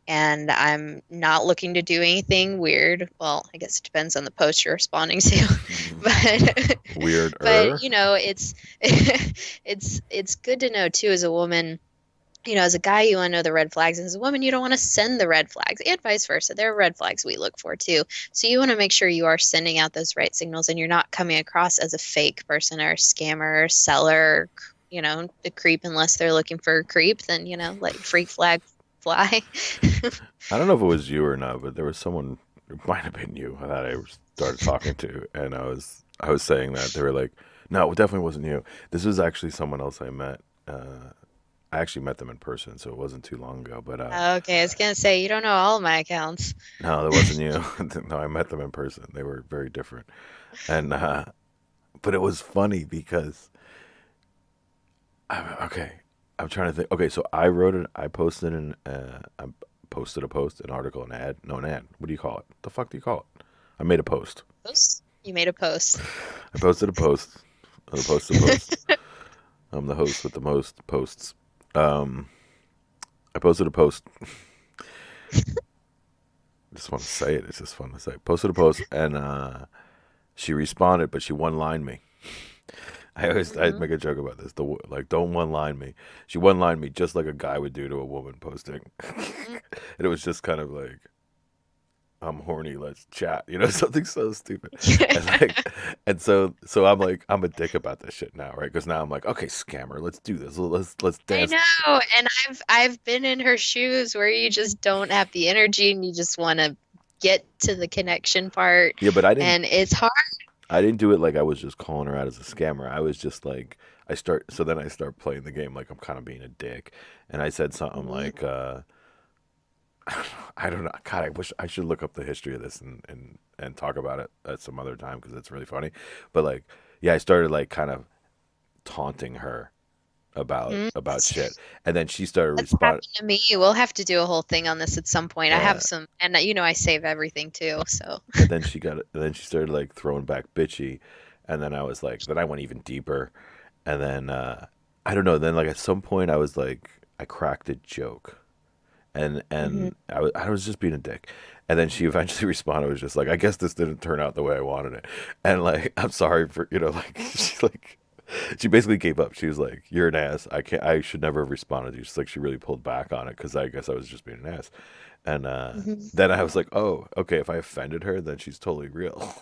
and I'm not looking to do anything weird. Well, I guess it depends on the post you're responding to, but weirder. it's it's good to know too as a woman. As a guy, you want to know the red flags, and as a woman, you don't want to send the red flags, and vice versa. There are red flags we look for too. So you want to make sure you are sending out those right signals, and you're not coming across as a fake person or a scammer, seller, a creep, unless they're looking for a creep. Then let freak flag fly. I don't know if it was you or not, but there was someone. It might have been you that I started talking to, and I was saying that they were like, "No, it definitely wasn't you. This was actually someone else I met. I actually met them in person, so it wasn't too long ago. But Okay, I was gonna say you don't know all of my accounts. no, that wasn't you. No, I met them in person. They were very different, and but it was funny because okay, I'm trying to think. Okay, so I wrote it. I posted a post, an article, an ad. No, an ad. What do you call it? The fuck do you call it? I made a post. Post? You made a post. I posted a post. I posted a post. I'm the host with the most posts. Um, I posted a post. I just want to say it. It's just fun to say. Posted a post, and she responded, but she one lined me. I Hmm. make a joke about this. Like, don't one line me. She one lined me just like a guy would do to a woman posting, and it was just kind of like I'm horny, let's chat, something so stupid. And like, and so I'm like, I'm a dick about this shit now, right? Because now I'm like, okay, scammer, let's do this. Let's I dance. know, and I've been in her shoes where you just don't have the energy and you just want to get to the connection part, Yeah, but and it's hard. I didn't do it like I was just calling her out as a scammer. I was just like, so then I start playing the game like I'm kind of being a dick, and I said something Mhm. like, I don't know. God, I wish I should look up the history of this and talk about it at some other time because it's really funny. But like, yeah, I started like kind of taunting her about Mhm. shit, and then she started That's respond. happened to me. We'll have to do a whole thing on this at some point. I have Yeah, some, and I save everything too. So, and then she started like throwing back bitchy, and then I was like, then I went even deeper, and then I don't know. Then like at some point I was like, I cracked a joke, and Mhm. I was just being a dick. And then she eventually responded, was just like, I guess this didn't turn out the way I wanted it. And like, I'm sorry for, like, she's like, she basically gave up. She was like, you're an ass. I should never have responded to you. She's like, she really pulled back on it because I guess I was just being an ass. And Mhm. then I was like, oh, okay, if I offended her, then she's totally real.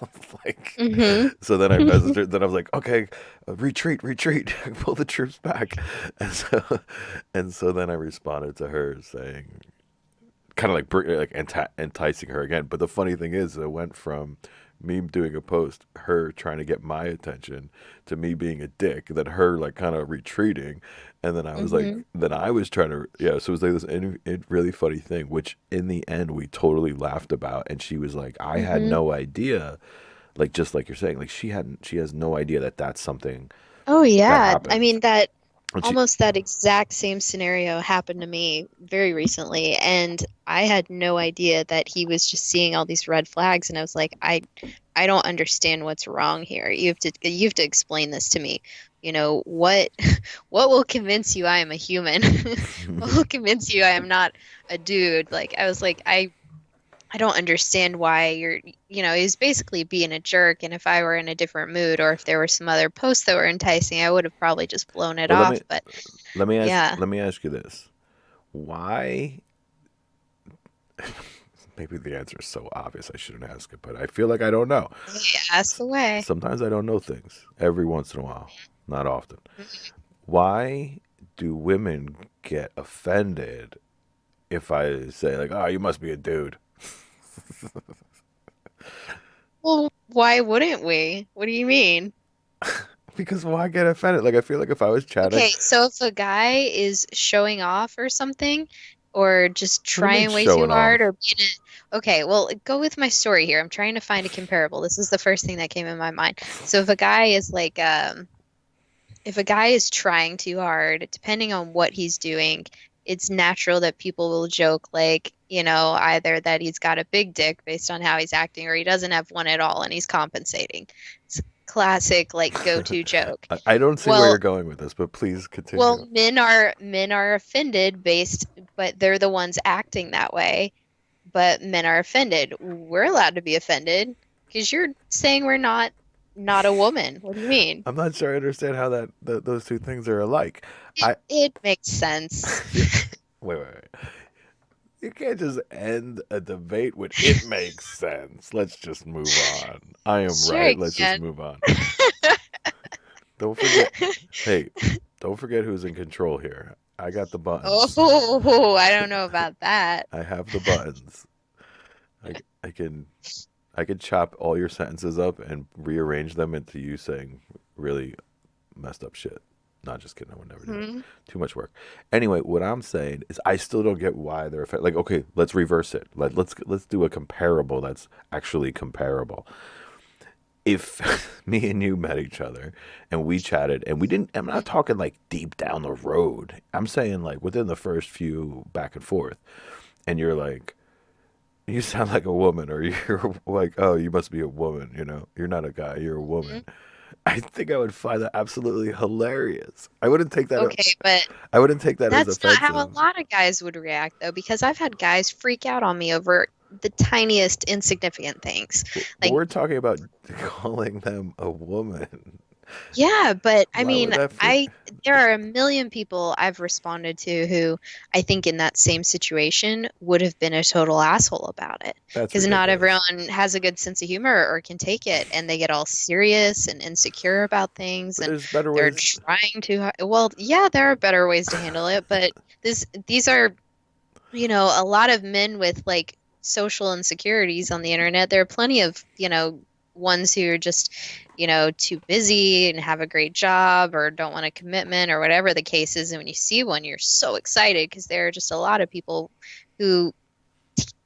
Like, Mhm. so then I messaged her. Then I was like, okay, retreat, retreat, pull the troops back. And so then I responded to her saying, kind of like enticing her again. But the funny thing is, it went from me doing a post, her trying to get my attention, to me being a dick, then her like kind of retreating, and then I was like, Mhm. then I was trying to, yeah. So it was like this really funny thing, which in the end we totally laughed about, and she was like, I had Mhm. no idea, like just like you're saying, like she has no idea that that's something Oh that yeah. I happens. mean that And she, almost that exact same scenario happened to me very recently, and I had no idea that he was just seeing all these red flags, and I was like, I don't understand what's wrong here. You have to explain this to me. What what will convince you I am a human? What will convince you I am not a dude? Like I was like, I don't understand why he's basically being a jerk. And if I were in a different mood or if there were some other posts that were enticing, I would have probably just blown it but off. But yeah, let me ask you this: why maybe the answer is so obvious I shouldn't ask it, but I feel like I don't know. hey, ask away. Sometimes I don't know things. Every once in a while, not often. Why do women get offended if I say like, "Oh, you must be a dude"? Well, why wouldn't we? What do you mean? Because why get offended? Like I feel like if I was chatting, Okay, so if a guy is showing off or something, or just what do you mean trying way too showing hard, off? or being okay, well, go with my story here. I'm trying to find a comparable. This is the first thing that came in my mind. So if a guy is trying too hard, depending on what he's doing, it's natural that people will joke like, either that he's got a big dick based on how he's acting, or he doesn't have one at all and he's compensating. It's a classic like go-to joke. I don't see where you're Well, going with this, but please well, continue. men are offended but they're the ones acting that way. But men are offended. We're allowed to be offended because you're saying we're not a woman. What do you mean? I'm not sure I understand how those two things are alike. It I it makes sense. wait. You can't just end a debate with "it makes sense." Let's just move on. I am Sure, right. I Let's just can. move on. Don't forget. Hey, don't forget who's in control here. I got the buttons. Oh, I don't know about that. I have the buttons. I, I can I can chop all your sentences up and rearrange them into you saying really messed up shit. Not just kidding. I would never do that. Hmm. Too much work. Anyway, what I'm saying is I still don't get why they're offended. Like, okay, let's reverse it. Let's do a comparable that's actually comparable. If me and you met each other and we chatted and we didn't, I'm not talking like deep down the road. I'm saying like within the first few back and forth, and you're like, you sound like a woman, or you're like, oh, you must be a woman, you're not a guy, you're a woman. I think I would find that absolutely hilarious. Okay, but I wouldn't take that as that's not how a offensive. lot of guys would react, though, because I've had guys freak out on me over the tiniest insignificant things. But Like, we're talking about calling them a woman. Yeah, but I Why would mean, that feel? I there are a million people I've responded to who I think in that same situation would have been a total asshole about it. That's Because not ridiculous. everyone has a good sense of humor or can take it, and they get all serious and insecure about things, But and there's better they're ways. trying to. Well, yeah, there are better ways to handle it, but these are, a lot of men with like social insecurities on the internet. There are plenty of, ones who are just, too busy and have a great job or don't want a commitment or whatever the case is. And when you see one, you're so excited because there are just a lot of people who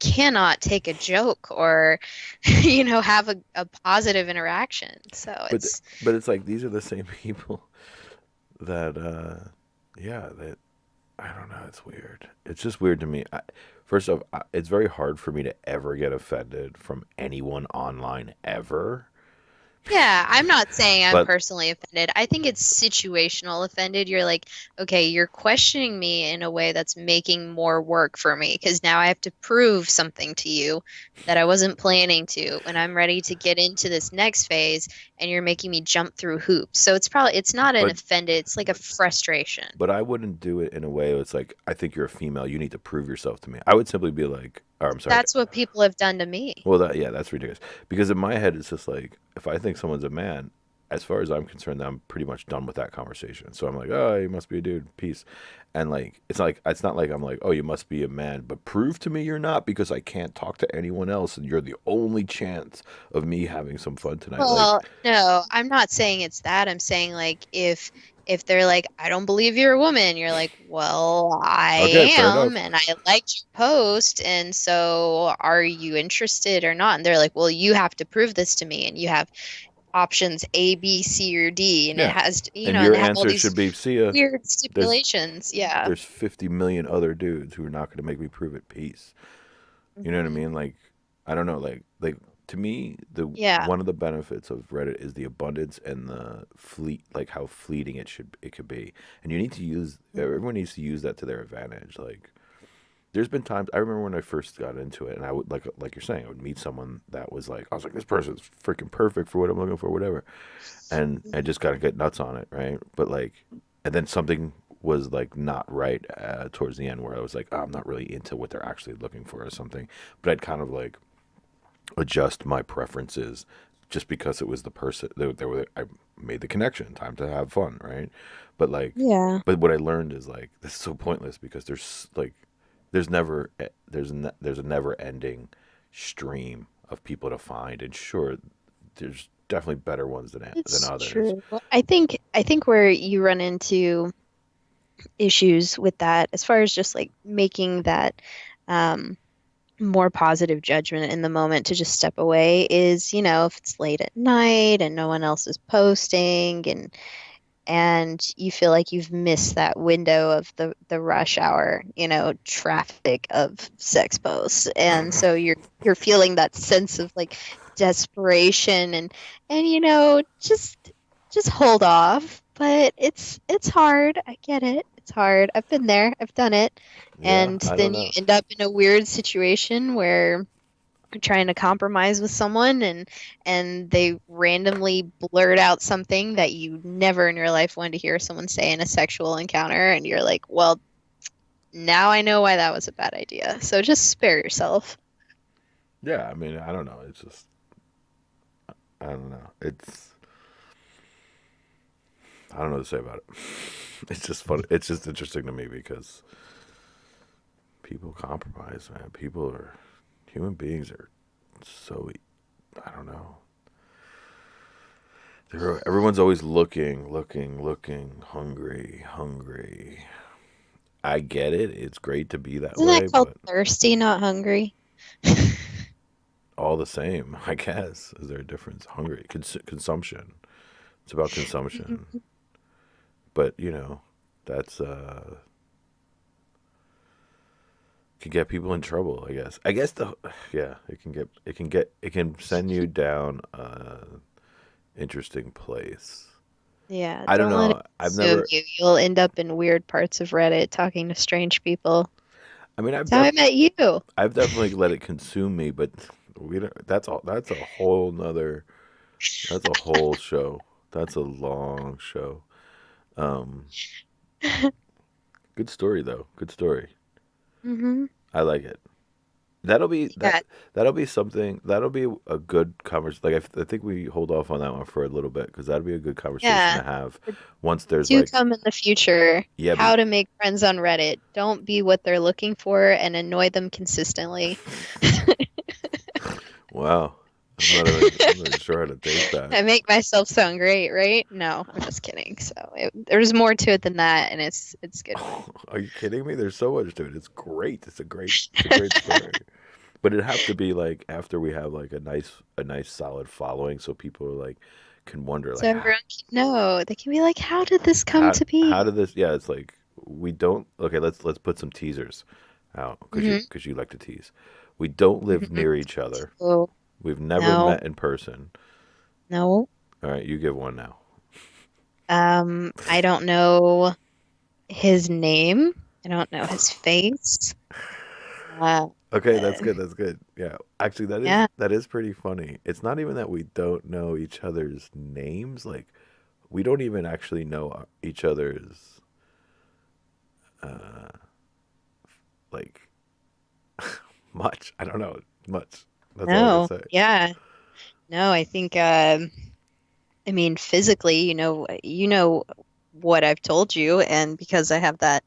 cannot take a joke or, have a positive interaction. So But it's, but it's like these are the same people that yeah, that I don't know, it's weird. It's just weird to me. First off, it's very hard for me to ever get offended from anyone online ever. yeah, I'm not saying I'm But personally offended. I think it's situational offended. You're like, okay, you're questioning me in a way that's making more work for me because now I have to prove something to you that I wasn't planning to when I'm ready to get into this next phase, and you're making me jump through hoops. So it's not an but offended, it's like a frustration. but I wouldn't do it in a way it's like I think you're a female, you need to prove yourself to me. I would simply be like, or I'm sorry. That's what people have done to me. Well, that yeah, that's ridiculous. Because in my head, it's just like if I think someone's a man, as far as I'm concerned, I'm pretty much done with that conversation. So I'm like, oh, you must be a dude. Peace. And like, it's not like I'm like, oh, you must be a man, but prove to me you're not because I can't talk to anyone else, and you're the only chance of me having some fun tonight. Like, Well, no, I'm not saying it's that. I'm saying like if they're like, I don't believe you're a woman, you're like, well, okay, I fair am, enough. and I liked your post, and so are you interested or not? And they're like, well, you have to prove this to me, and you have options A, B, C, or D, and it Yeah, has, and and your they have all answer these should be, see ya. weird There's stipulations. Yeah. there's 50 million other dudes who are not going to make me prove it. Peace. You know what I Hmm. mean? Like, I don't know. Like to me, the Yeah. one of the benefits of Reddit is the abundance and the like how fleeting it could be. And you need to use everyone needs to use that to their advantage. Like, there's been times I remember when I first got into it, and I would like you're saying, I would meet someone that was like, I was like, this person's freaking perfect for what I'm looking for, whatever, and I just gotta get nuts on it, right? But like, and then something was like not right towards the end where I was like, oh, I'm not really into what they're actually looking for or something. But I'd kind of like adjust my preferences just because it was the person I made the connection. Time to have fun, right? But like, Yeah. but what I learned is like this is so pointless because there's a never ending stream of people to find, and sure, there's definitely better ones than It's others. true. I think where you run into issues with that, as far as just like making that um, more positive judgment in the moment to just step away is, if it's late at night and no one else is posting and you feel like you've missed that window of the rush hour, traffic of sex posts. And so you're feeling that sense of like desperation and just hold off. But it's hard. I get it. It's hard. I've been there. I've done it. Yeah, And I don't then you know. end up in a weird situation where trying to compromise with someone and they randomly blurt out something that you never in your life wanted to hear someone say in a sexual encounter and you're like, well, now I know why that was a bad idea. So just spare yourself. Yeah, I mean, I don't know. It's just I don't know. I don't know what to say about it. It's just fun. It's just interesting to me because people compromise, man. People are human beings are so I don't know. Everyone's always looking, hungry, hungry. I get it. It's great to be that Isn't that way, called but thirsty, not hungry? all the same, I guess. Is there a difference? Hungry, consumption. It's about consumption. But that's can get people in trouble. I guess. I guess the yeah, it can send you down a interesting place. Yeah, I don't don't let it know. consume you. You'll end up in weird parts of Reddit talking to strange people. I mean, That's how I met you. I've definitely let it consume me, but we don't. That's all. That's a whole show. That's a long show. Um, good story though. Good story. Hmm. I like it. That'll be that. Yeah, That'll be something. That'll be a good conversation. Like I think we hold off on that one for a little bit because that'll be a good conversation yeah. to have once there's Do like, come in the future. yeah, How to make friends on Reddit. Don't be what they're looking for and annoy them consistently. wow. I'm not even sure how to take that. I make myself sound great, right? No, I'm just kidding. There's more to it than that, and it's a good one. Are you kidding me? There's so much to it. It's great. It's a great story. But it'd have to be like after we have like a nice solid following, so people are like can wonder So like everyone can know. They can be like, "How did this come to how be?" did this? Yeah, it's like we don't. Okay, let's put some teasers out Hmm. because you like to tease. We don't live Hmm. near each other. Oh, We've never no, met in person. no. All right, you give one now. I don't know his name. I don't know his face. Uh, Okay, that's uh, good. That's good. Yeah, actually, yeah. that is pretty funny. It's not even that we don't know each other's names. Like we don't even actually know each other's uh like much. I don't know much. That's all I can No. say. Yeah. No, I think I mean physically, you know what I've told you, and because I have that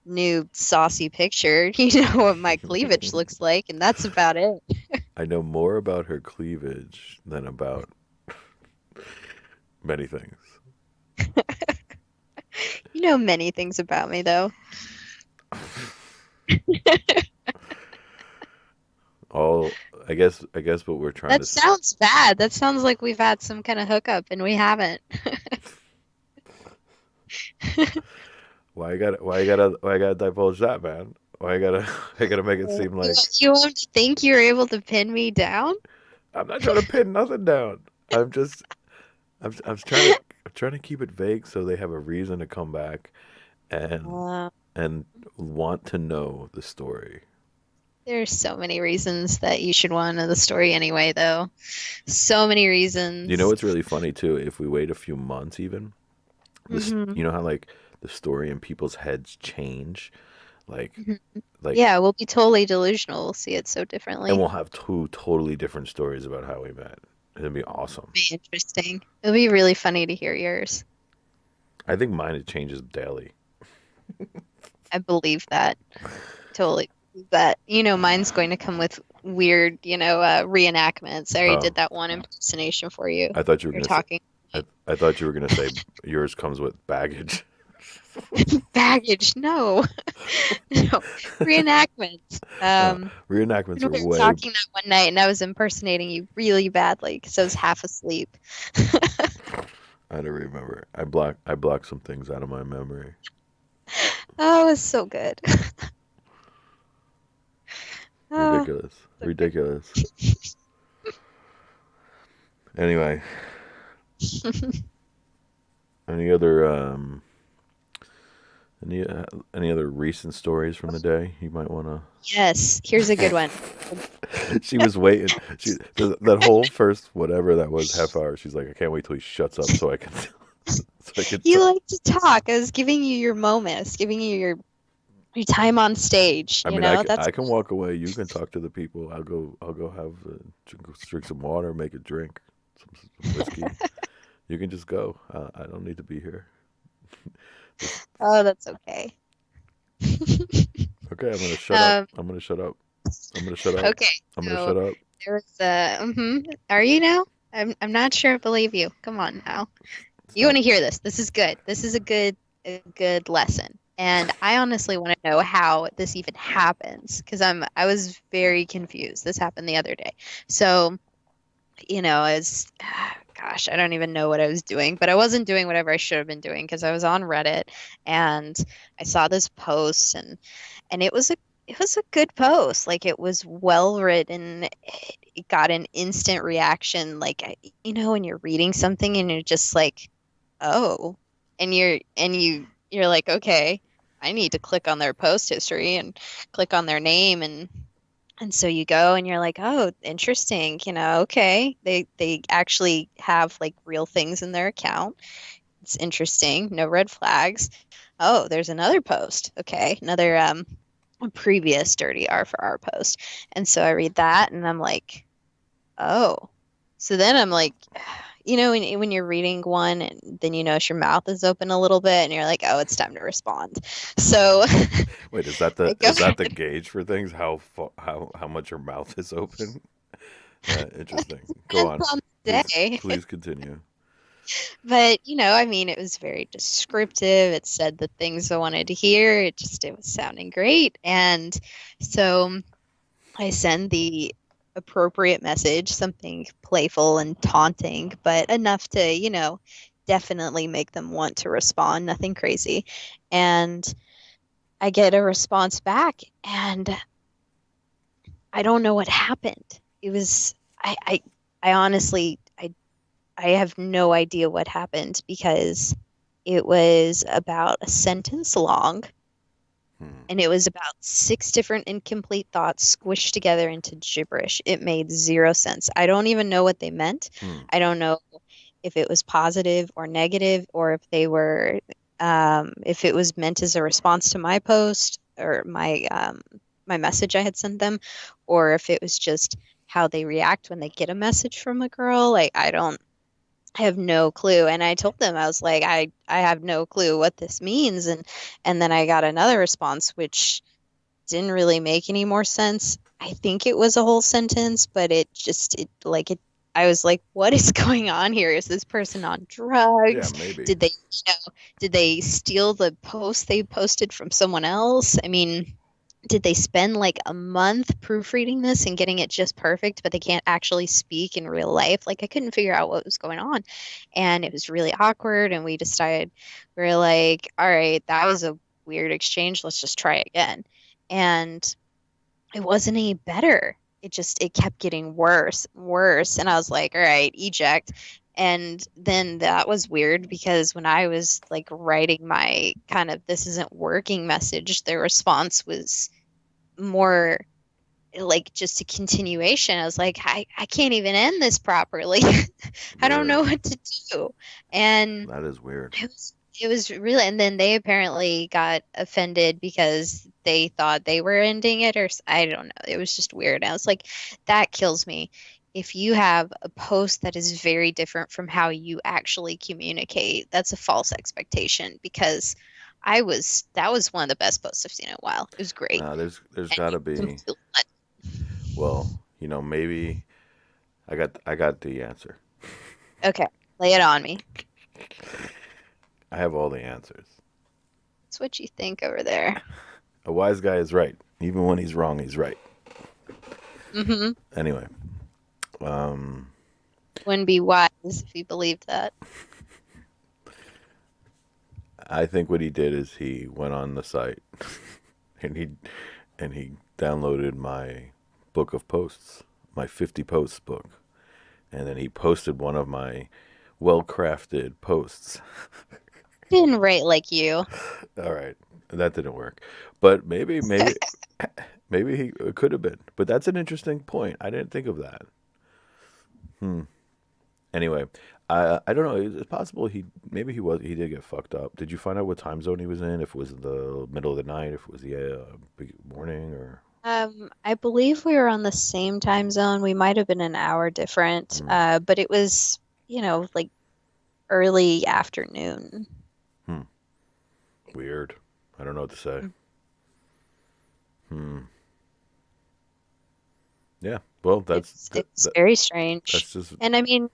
new saucy picture, you know what my cleavage looks like, and that's about it. I know more about her cleavage than about many things. You know many things about me though. All I guess what we're trying to That sounds bad. That sounds like we've had some kind of hookup and we haven't. why I gotta divulge that, man? Why I gotta I gotta make it seem You, like you won't think you're able to pin me down? I'm not trying to pin nothing down. I'm just I'm trying to keep it vague so they have a reason to come back and Uh, and want to know the story. there's so many reasons that you should want to know the story anyway, though. So many You know reasons. what's really funny too? If we wait a few months even, this Hmm. you know how like the story in people's heads change, like Hmm. like Yeah, we'll be totally delusional. We'll see it so and differently. we'll have two totally different stories about how we met. It'd be awesome. Be interesting. It'll be really funny to hear yours. I think mine it changes daily. I believe that. Totally believe that. Mine's going to come with weird, reenactments. I already Oh, did that one impersonation for you. I thought you were You're gonna say talking I thought you were gonna say yours comes with baggage. baggage. No, no reenactments. Reenactments are We were way. talking that one night, and I was impersonating you really badly because I was half asleep. I don't remember. I blocked some things out of my memory. Oh, it was so good. Oh, Ridiculous. okay. Ridiculous. Anyway, any other any other recent stories from the day you might want to? Yes, here's a good one. She was waiting. That whole first whatever that was half hour. She's like, I can't wait till he shuts up so I can so I can. You like to talk. I was giving you your moment. I was giving you your time on stage. I mean, That's I can walk away. You can talk to the people. I'll go have drink some water, make a drink, some whiskey. You can just go. I don't need to be here. oh, that's okay. Okay, I'm gonna shut up. Um, I'm gonna shut up. I'm gonna shut up. okay. I'm gonna So shut up. there was Are you now? I'm not sure I believe you. Come on now. You want Stop. to hear this? This is good. This is a good lesson. And I honestly want to know how this even happens because I was very confused. This happened the other day. So, as gosh, I don't even know what I was doing, but I wasn't doing whatever I should have been doing because I was on Reddit and I saw this post and it was a good post. Like it was well written. It got an instant reaction. Like when you're reading something and you're just like, oh, and you're like, okay, I need to click on their post history and click on their name and And so you go and you're like, oh, interesting, okay. They actually have like real things in their account. It's interesting, no red flags. Oh, there's another post. Okay, another a previous dirty R for R post. And so I read that and I'm like, oh. So then I'm like, when you're reading one and then you notice your mouth is open a little bit and you're like, oh, it's time to respond. So Wait, I go is that the gauge for things? How much your mouth is open? Interesting. Go depends on. on the day. Please continue. But, I mean, it was very descriptive. It said the things I wanted to hear. It was sounding great. And so I send the appropriate message, something playful and taunting, but enough to, definitely make them want to respond, nothing crazy. And I get a response back, and I don't know what happened. It was, I honestly, I have no idea what happened because it was about a sentence long Hmm. and it was about six different incomplete thoughts squished together into gibberish. It made zero sense. I don't even know what they meant. Hmm. I don't know if it was positive or negative or if they were if it was meant as a response to my post or my message I had sent them, or if it was just how they react when they get a message from a girl. Like I have no clue. And I told them, I was like, I have no clue what this means. And then I got another response which didn't really make any more sense. I think it was a whole sentence, but I was like, what is going on here? Is this person on Yeah, drugs? maybe. Did they, did they steal the post they posted from someone else? I mean, did they spend like a month proofreading this and getting it just perfect, but they can't actually speak in real life? Like, I couldn't figure out what was going on. And it was really awkward. And we were like, all right, that was a weird exchange. Let's just try again. And it wasn't any better. It kept getting worse, worse. And I was like, all right, eject. And then that was weird because when I was like writing my kind of this isn't working message, their response was more like just a continuation. I was like, I can't even end this properly. I don't Weird. know what to do. And That is weird. it was really, and then they apparently got offended because they thought they were ending it, or I don't know. It was just weird. I was like, that kills me. If you have a post that is very different from how you actually communicate, that's a false expectation because that was one of the best posts I've seen in a while. It was great. There's And got you to be. completely Well, maybe I got the answer. okay, lay it on me. I have all the answers. That's what you think over there. A wise guy is right. Even when he's wrong, he's right. Mm-hmm. Anyway, um, Wouldn't be wise if you believed that. I think what he did is he went on the site and he downloaded my book of posts, my 50 posts book, and then he posted one of my well-crafted posts. Didn't write like you. All right, that didn't work, but maybe he it could have been. But that's an interesting point. I didn't think of that. Hmm. Anyway, I don't know. It's possible he did get fucked up. Did you find out what time zone he was in? If it was the middle of the night, if it was the morning, or I believe we were on the same time zone. We might have been an hour different, hmm, but it was, like early afternoon. hmm, weird. I don't know what to say. Hmm. Yeah. Well, It's very strange. that's just And I mean,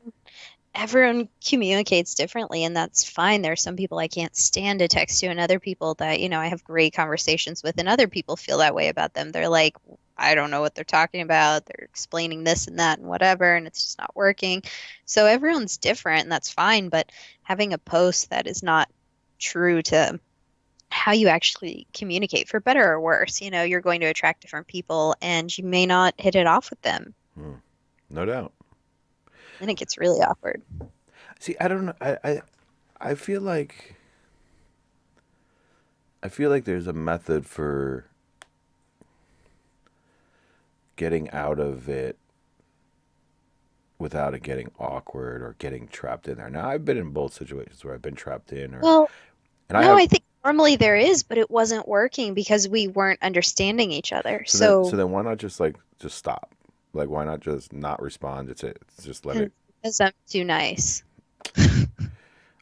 everyone communicates differently, and that's fine. There are some people I can't stand to text to, and other people that, I have great conversations with, and other people feel that way about them. They're like, I don't know what they're talking about. They're explaining this and that and whatever, and it's just not working. So everyone's different, and that's fine. But having a post that is not true to how you actually communicate, for better or worse, you're going to attract different people, and you may not hit it off with them. hmm, no doubt. Then it gets really awkward. See, I don't know. I feel like there's a method for getting out of it without it getting awkward or getting trapped in there. Now, I've been in both situations where I've been trapped in, or Well, and I no, have. I think normally there is, but it wasn't working because we weren't understanding each other. So So, then why not just stop? Like, why not just not respond? It's it. It's just let it. because I'm too nice.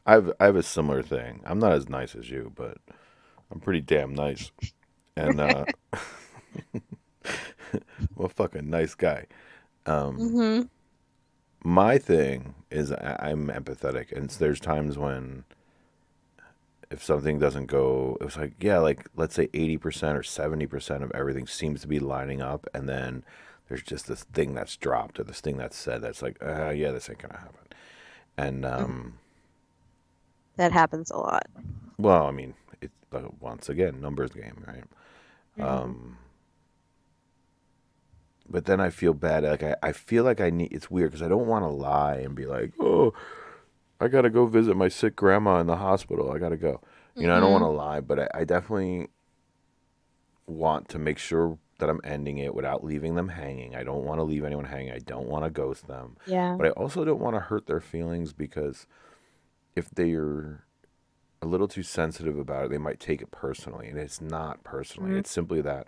I have a similar thing. I'm not as nice as you, but I'm pretty damn nice. And I'm a fucking nice guy. Um, Hmm. my thing is I'm empathetic, and there's times when if something doesn't go, it was like, yeah, like let's say 80% or 70% of everything seems to be lining up, and then there's just this thing that's dropped or this thing that's said that's like, yeah, this ain't gonna happen. And That happens a lot. well, I mean, it's once again numbers game, right? Hmm. But then I feel bad. Like I feel like I need. It's weird because I don't want to lie and be like, oh, I gotta go visit my sick grandma in the hospital. I gotta go. I don't want Hmm. to lie, but I definitely want to make sure that I'm ending it without leaving them hanging. I don't want to leave anyone hanging. I don't want to ghost them. Yeah. But I also don't want to hurt their feelings because if they're a little too sensitive about it, they might take it personally. And it's not personally. Mhm. It's simply that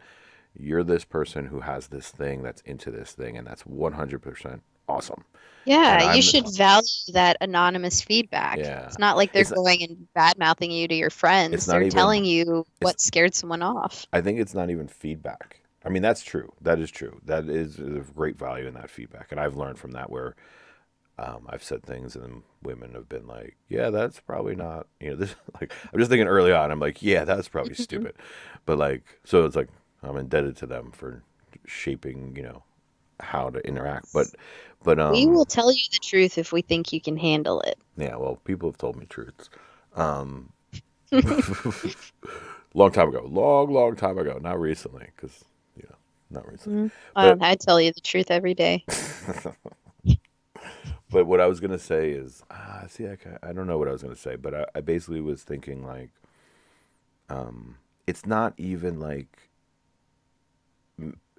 you're this person who has this thing that's into this thing, and that's 100% awesome. And Yeah, you I'm, should value that anonymous feedback. yeah, It's not like they're it's going and bad-mouthing you to your it's friends. not They're even telling you it's what scared someone off. I think it's not even feedback. I mean, that's true. That is true. That is of great value in that feedback, and I've learned from that where I've said things and women have been like, "Yeah, that's probably not." This like I'm just thinking early on. I'm like, "Yeah, that's probably Mhm. stupid," but like, so it's like I'm indebted to them for shaping, how to interact. But We will tell you the truth if we think you can handle it. yeah. Well, people have told me truths. Um, long time ago, long time ago, not recently, because not recently. Mhm. But I tell you the truth every day. but what I was gonna say is, see, I don't know what I was gonna say, but I basically was thinking like, it's not even like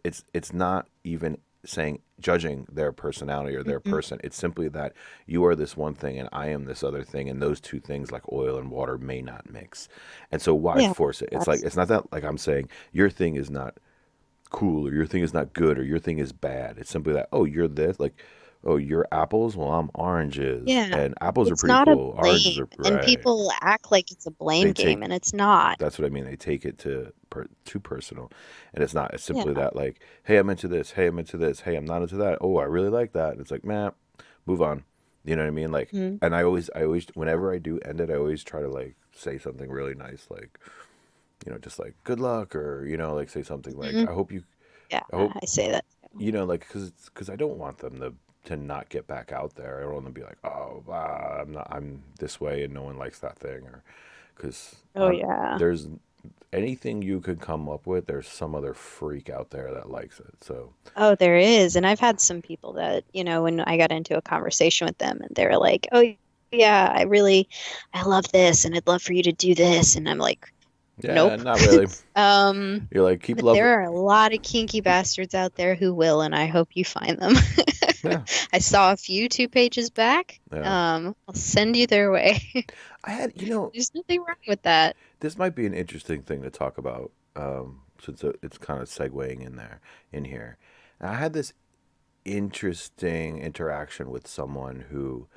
it's not even saying judging their personality or their Mhm. person. It's simply that you are this one thing and I am this other thing, and those two things like oil and water may not mix. And so why Yeah, force it? It's like that's it's not that like I'm saying your thing is not cool or your thing is not good or your thing is bad. It's simply that, oh, you're this, like, oh, you're apples, well, I'm oranges, yeah. and apples are It's pretty not a cool, oranges blame, are and right. people act like it's a blame They game, take and it's not. That's what I mean. They take it too personal, and it's not. It's Yeah. simply that like, hey, I'm into this. Hey, I'm into this. Hey, I'm not into that. Oh, I really like that. And it's like, man, move on. You know what I mean? Like, Mhm. and I always, whenever I do end it, I always try to like say something really nice, like, just like good luck, or like say something like, Mhm. Yeah, I hope, I say that too. like, because I don't want them to not get back out there. I don't want them to be like, oh, I'm this way, and no one likes that thing, or because Oh on yeah. there's anything you could come up with, there's some other freak out there that likes it. So Oh, there is. And I've had some people that, when I got into a conversation with them and they were like, "Oh, yeah, I love this and I'd love for you to do this." And I'm like, yeah, "Nope." not really. Um, You're like keep but love. there are a lot of kinky bastards out there who will, and I hope you find them. Yeah, I saw a few 2 pages back. yeah. I'll send you their way. I had There's nothing wrong with that. this might be an interesting thing to talk about, since it's kind of segueing in here. I had this interesting interaction with someone who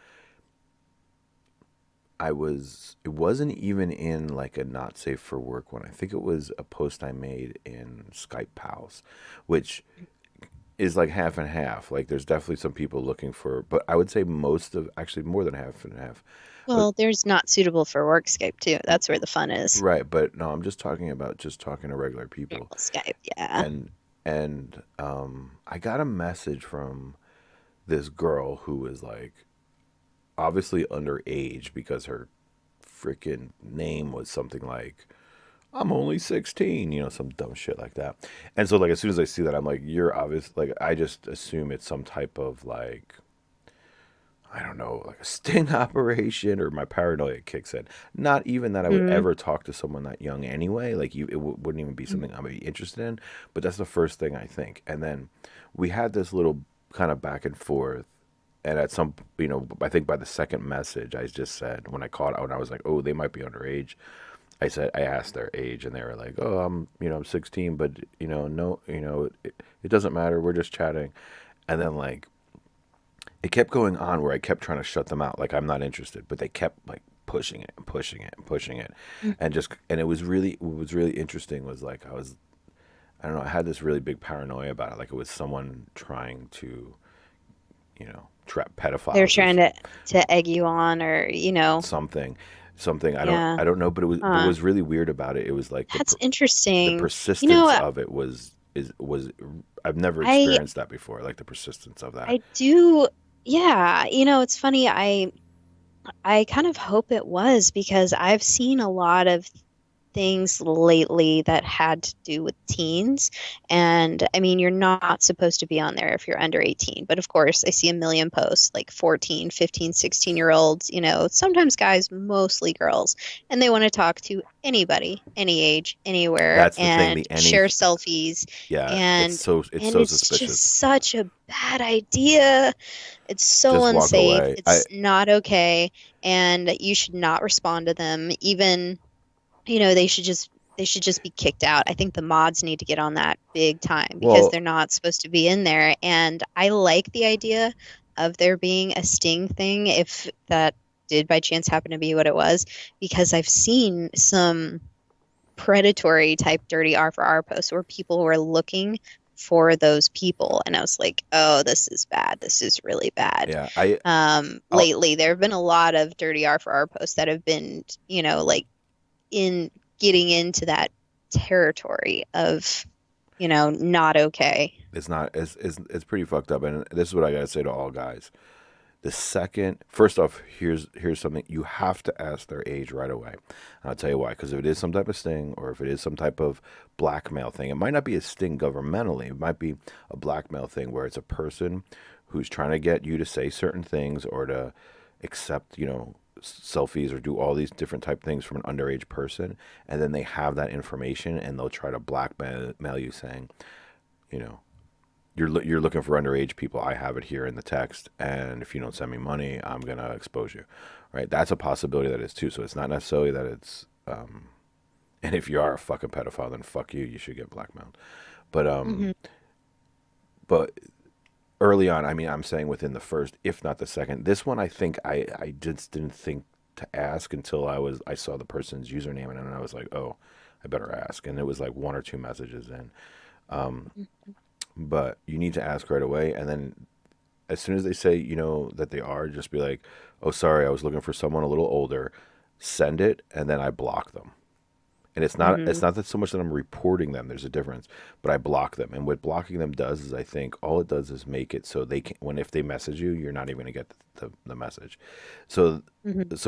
it wasn't even in like a not safe for work one. I think it was a post I made in Skype Pals, which is like half and half. Like there's definitely some people looking for, but I would say most of, actually more than half and half. But Well, there's not suitable for Workscape too. That's where the fun is. right, but no, I'm just talking about just talking to regular people. Normal Skype, yeah. And I got a message from this girl who was like obviously underage because her freaking name was something like I'm only 16, some dumb shit like that. And so, like, as soon as I see that, I'm like, you're obvious. Like, I just assume it's some type of, like, I don't know, like a sting operation, or my paranoia kicks in. Not even that I would Mm-hmm. ever talk to someone that young anyway. Like wouldn't even be something I would be interested in. But that's the first thing I think. And then we had this little kind of back and forth. And at some, I think by the second message, I just said when I caught when I was like, oh, they might be underage. I asked their age, and they were like, oh, I'm 16, but no, it doesn't matter. We're just chatting. And then like it kept going on where I kept trying to shut them out, like I'm not interested, but they kept like pushing it and pushing it and pushing it, and it was really what was really interesting was like I don't know, I had this really big paranoia about it, like it was someone trying to trap They're pedophiles or trying to egg you on, or something something I don't yeah. I don't know, but what Huh. was really weird about it, it was like That's the interesting. You persistence know, of it was I've never I experienced that before, like the persistence of that. I do, yeah, it's funny. I kind of hope it was because I've seen a lot of things lately that had to do with teens. And I mean, you're not supposed to be on there if you're under 18. But of course, I see a million posts like 14, 15, 16-year-olds, sometimes guys, mostly girls, and they want to talk to anybody, any age, anywhere, That's the thing, and the any share selfies. yeah, And it's and so it's just suspicious. such a bad idea. It's so Just walk unsafe. away. It's not okay, and you should not respond to them. Even, they should just be kicked out. I think the mods need to get on that big time because Well, they're not supposed to be in there. And I like the idea of there being a sting thing if that did by chance happen to be what it was, because I've seen some predatory type dirty R for R posts where people were looking for those people, and I was like, oh, this is bad. This is really bad. yeah, I'll, Lately there have been a lot of dirty R for R posts that have been, like, in getting into that territory of, not okay. it's not it's pretty fucked up, and this is what I gotta say to all guys. The second, first off, here's something you have to ask their age right away. And I'll tell you why. Because if it is some type of sting, or if it is some type of blackmail thing, it might not be a sting governmentally. It might be a blackmail thing where it's a person who's trying to get you to say certain things or to accept, selfies or do all these different type things from an underage person, and then they have that information and they'll try to blackmail you, saying, you know, you're looking for underage people. I have it here in the text, and if you don't send me money, I'm gonna expose you. Right? That's a possibility that is too. So it's not necessarily that it's. And if you are a fucking pedophile, then fuck you. You should get blackmailed. But Hmm. but early on, I mean, I'm saying within the first, if not the second. This one, I think I just didn't think to ask until I saw the person's username, and then I was like, oh, I better ask. And it was like one or two messages in. But you need to ask right away, and then as soon as they say, that they are, just be like, "Oh, sorry, I was looking for someone a little older." Send it, and then I block them. And it's Hmm. not that so much that I'm reporting them. There's a difference, but I block them. And what blocking them does is, I think all it does is make it so they can, when if they message you, you're not even gonna get the message. So Hmm.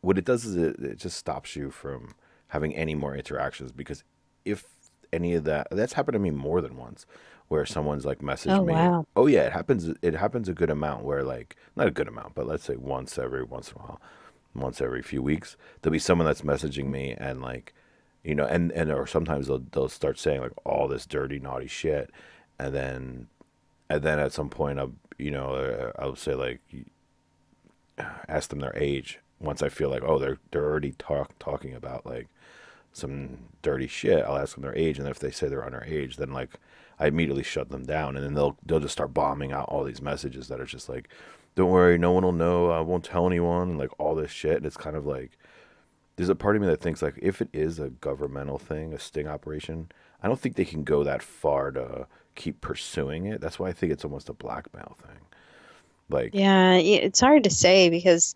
what it does is it just stops you from having any more interactions, because if any of that's happened to me more than once, where someone's like messaged Oh, me. wow. Oh yeah, it happens a good amount, where like not a good amount, but let's say once in a while, once every few weeks, there'll be someone that's messaging me, and like, and or sometimes they'll start saying like all this dirty naughty shit, and then at some point I'll say like, ask them their age. Once I feel like, oh, they're already talking about like some dirty shit, I'll ask them their age, and if they say they're underage, then like I immediately shut them down, and then they'll just start bombing out all these messages that are just like, "Don't worry, no one will know. I won't tell anyone," and like all this shit. And it's kind of like there's a part of me that thinks like if it is a governmental thing, a sting operation, I don't think they can go that far to keep pursuing it. That's why I think it's almost a blackmail thing. Like, Yeah, it's hard to say because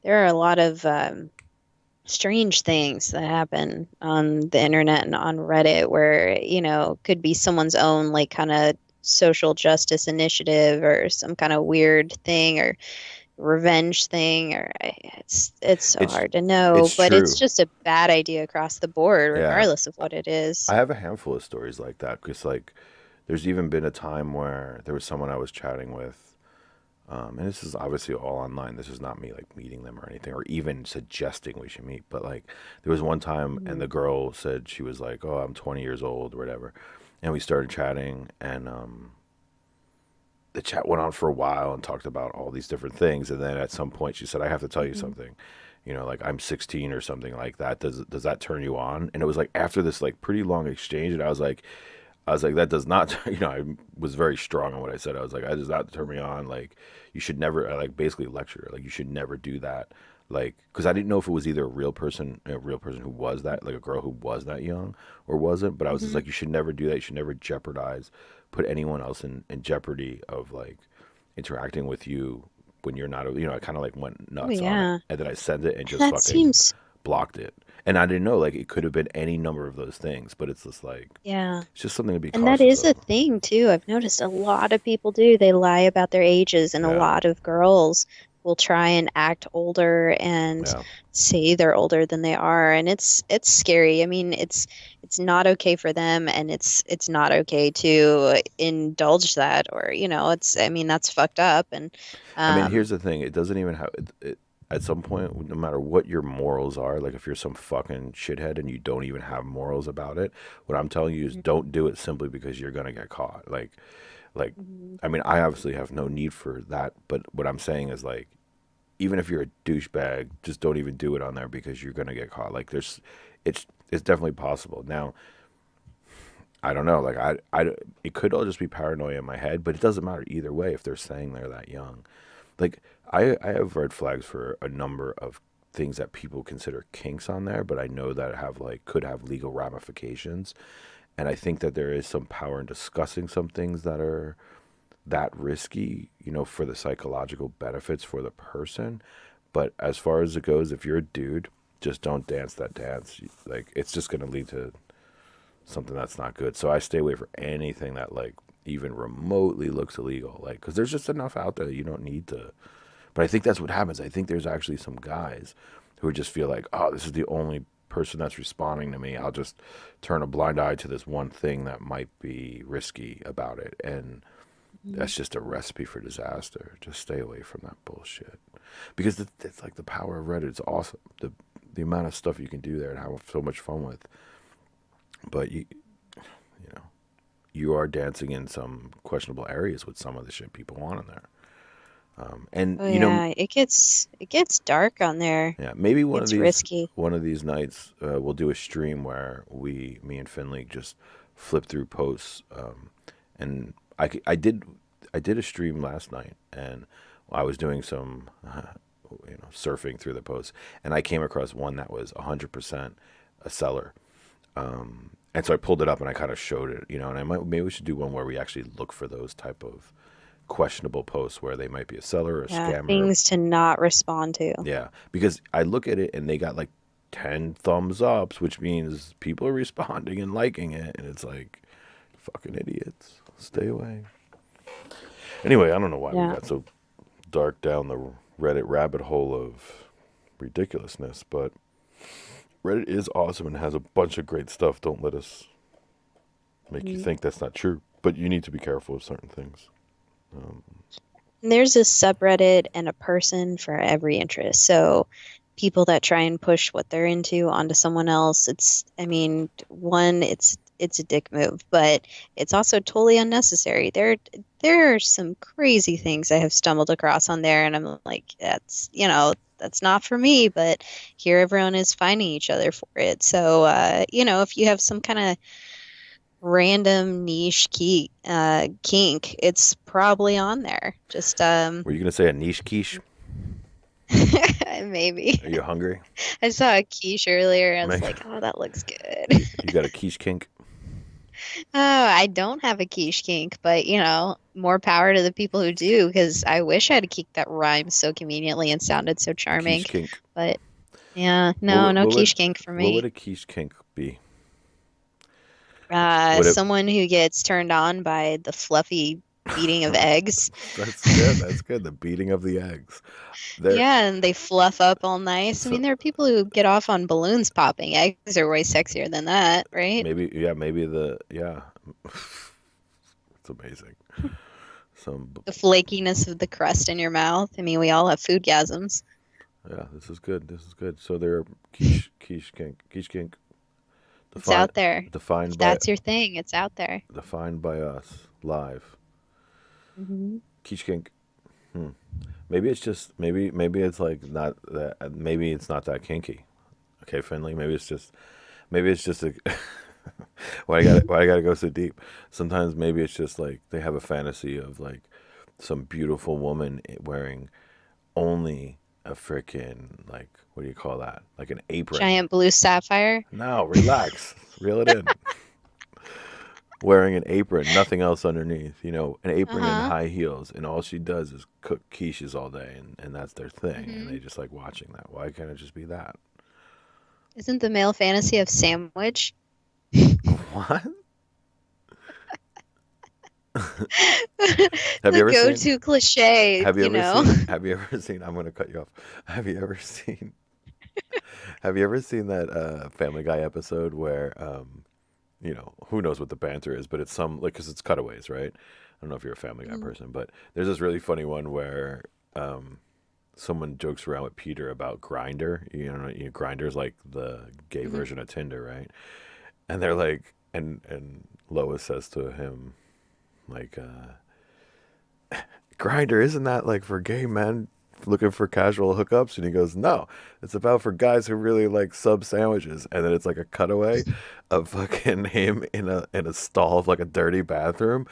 there are a lot of strange things that happen on the internet and on Reddit where, could be someone's own like kind of social justice initiative or some kind of weird thing or revenge thing, or it's so it's hard to know, it's but it's true. just a bad idea across the board, Yeah, regardless of what it is. I have a handful of stories like that, because like there's even been a time where there was someone I was chatting with. And this is obviously all online. This is not me like meeting them or anything, or even suggesting we should meet. But like, there was one time, and Mhm. the girl said she was like, "Oh, I'm 20 years old, or whatever," and we started chatting, and the chat went on for a while and talked about all these different things. And then at some point, she said, "I have to tell you Mhm. something. You know, like I'm 16 or something like that. Does that turn you on?" And it was like after this like pretty long exchange, and I was like, that does not, I was very strong on what I said. I was like, that does not turn me on. Like, you should never, I like basically lecture, like, you should never do that. Like, because I didn't know if it was either a real person who was that, like a girl who was that young or wasn't. But I was just Mhm. like, you should never do that. You should never jeopardize, put anyone else in jeopardy of like interacting with you when you're not, I kind of like went Oh nuts on it. yeah. And then I sent it and just That fucking seems, blocked it. And I didn't know, like, it could have been any number of those things, but it's just like, yeah. it's just something to be And that cautious is a of. thing too. I've noticed a lot of people do. They lie about their ages, and a Yeah, lot of girls will try and act older and yeah. say they're older than they are, and it's scary. I mean, it's not okay for them, and it's not okay to indulge that, or it's I mean that's fucked up. And I mean, here's um the thing. It doesn't even have at some point, no matter what your morals are, like if you're some fucking shithead and you don't even have morals about it, what I'm telling you is don't do it simply because you're gonna get caught. Like, Mhm. I mean, I obviously have no need for that, but what I'm saying is like, even if you're a douchebag, just don't even do it on there because you're gonna get caught. Like, it's definitely possible. Now, I don't know. Like, it could all just be paranoia in my head, but it doesn't matter either way if they're saying they're that young. Like, I have red flags for a number of things that people consider kinks on there, but I know that have like could have legal ramifications, and I think that there is some power in discussing some things that are that risky, for the psychological benefits for the person. But as far as it goes, if you're a dude, just don't dance that dance. Like, it's just going to lead to something that's not good. So I stay away from anything that like even remotely looks illegal. Like, because there's just enough out there that you don't need to. But I think that's what happens. I think there's actually some guys who just feel like, oh, this is the only person that's responding to me. I'll just turn a blind eye to this one thing that might be risky about it. And Mhm. that's just a recipe for disaster. Just stay away from that bullshit. Because it's like the power of Reddit. It's awesome. The amount of stuff you can do there and have so much fun with. But you know, you are dancing in some questionable areas with some of the shit people want in there. And Oh yeah, it gets dark on there. yeah, maybe It's risky. one of these nights we'll do a stream where me and Finley just flip through posts. And I did a stream last night, and I was doing some surfing through the posts, and I came across one that was 100% a seller. And so I pulled it up and I kind of showed it, and maybe we should do one where we actually look for those type of questionable posts where they might be a seller or a Yeah, scammer. things to not respond to. Yeah, because I look at it and they got like 10 thumbs ups, which means people are responding and liking it, and it's like fucking idiots. Stay away. Anyway, I don't know why we Yeah. got so dark down the Reddit rabbit hole of ridiculousness, but Reddit is awesome and has a bunch of great stuff. Don't let us make you Mhm. think that's not true, but you need to be careful of certain things. Um, And there's a subreddit and a person for every interest. So people that try and push what they're into onto someone else, I mean, one, it's a dick move, but it's also totally unnecessary. There are some crazy things I have stumbled across on there, and I'm like, that's not for me, but here everyone is finding each other for it. So, if you have some kind of random niche kink, it's probably on there. Just were you gonna say a niche quiche? maybe. Are you hungry? I saw a quiche earlier. I was Meg? like, oh, that looks good. You got a quiche kink? Oh, I don't have a quiche kink, but more power to the people who do, because I wish I had a kink that rhymes so conveniently and sounded so A charming. quiche kink. But yeah, What no, would no what would quiche kink for what would me. a quiche kink be? Would it? Someone who gets turned on by the fluffy beating of eggs. That's good. That's good. The beating of the eggs. There. Yeah, and they fluff up all nice. I So mean, there are people who get off on balloons popping. Eggs are way sexier than that, right? maybe, yeah, maybe the yeah. It's amazing. The flakiness of the crust in your mouth. I mean, we all have food gasms. Yeah, this is good. This is good. So they're quiche kink, It's out there. defined If by that's your thing, it's out there. us live. Hmm. Quiche kink. Hmm. Maybe it's just maybe it's like not that. Maybe it's not that kinky. Okay, Finley. Maybe it's just a. Why I gotta go so deep? Sometimes maybe it's just like they have a fantasy of like some beautiful woman wearing only a freaking, like, what do you call that? Like an apron. Giant blue sapphire. No, relax. Reel it in. Wearing an apron, nothing else underneath. You know, an apron and Uh-huh. high heels, and all she does is cook quiches all day, and that's their thing. And Hmm. they just like watching that. Why can't it just be that? Isn't the male fantasy of sandwich? What? Have you The ever seen? go-to cliche, Have you you ever know? seen? Have you ever seen? I'm gonna cut you off. Have you ever seen? Have you ever seen that Family Guy episode where who knows what the banter is, but it's some like because it's cutaways, right? I don't know if you're a Family Guy Mhm. person, but there's this really funny one where someone jokes around with Peter about Grinder. Grinder's like the gay Mhm. version of Tinder, right? And they're like, and Lois says to him, like, Grinder, isn't that like for gay men looking for casual hookups? And he goes, no, it's about for guys who really like sub sandwiches. And then it's like a cutaway of fucking him in a stall of like a dirty bathroom,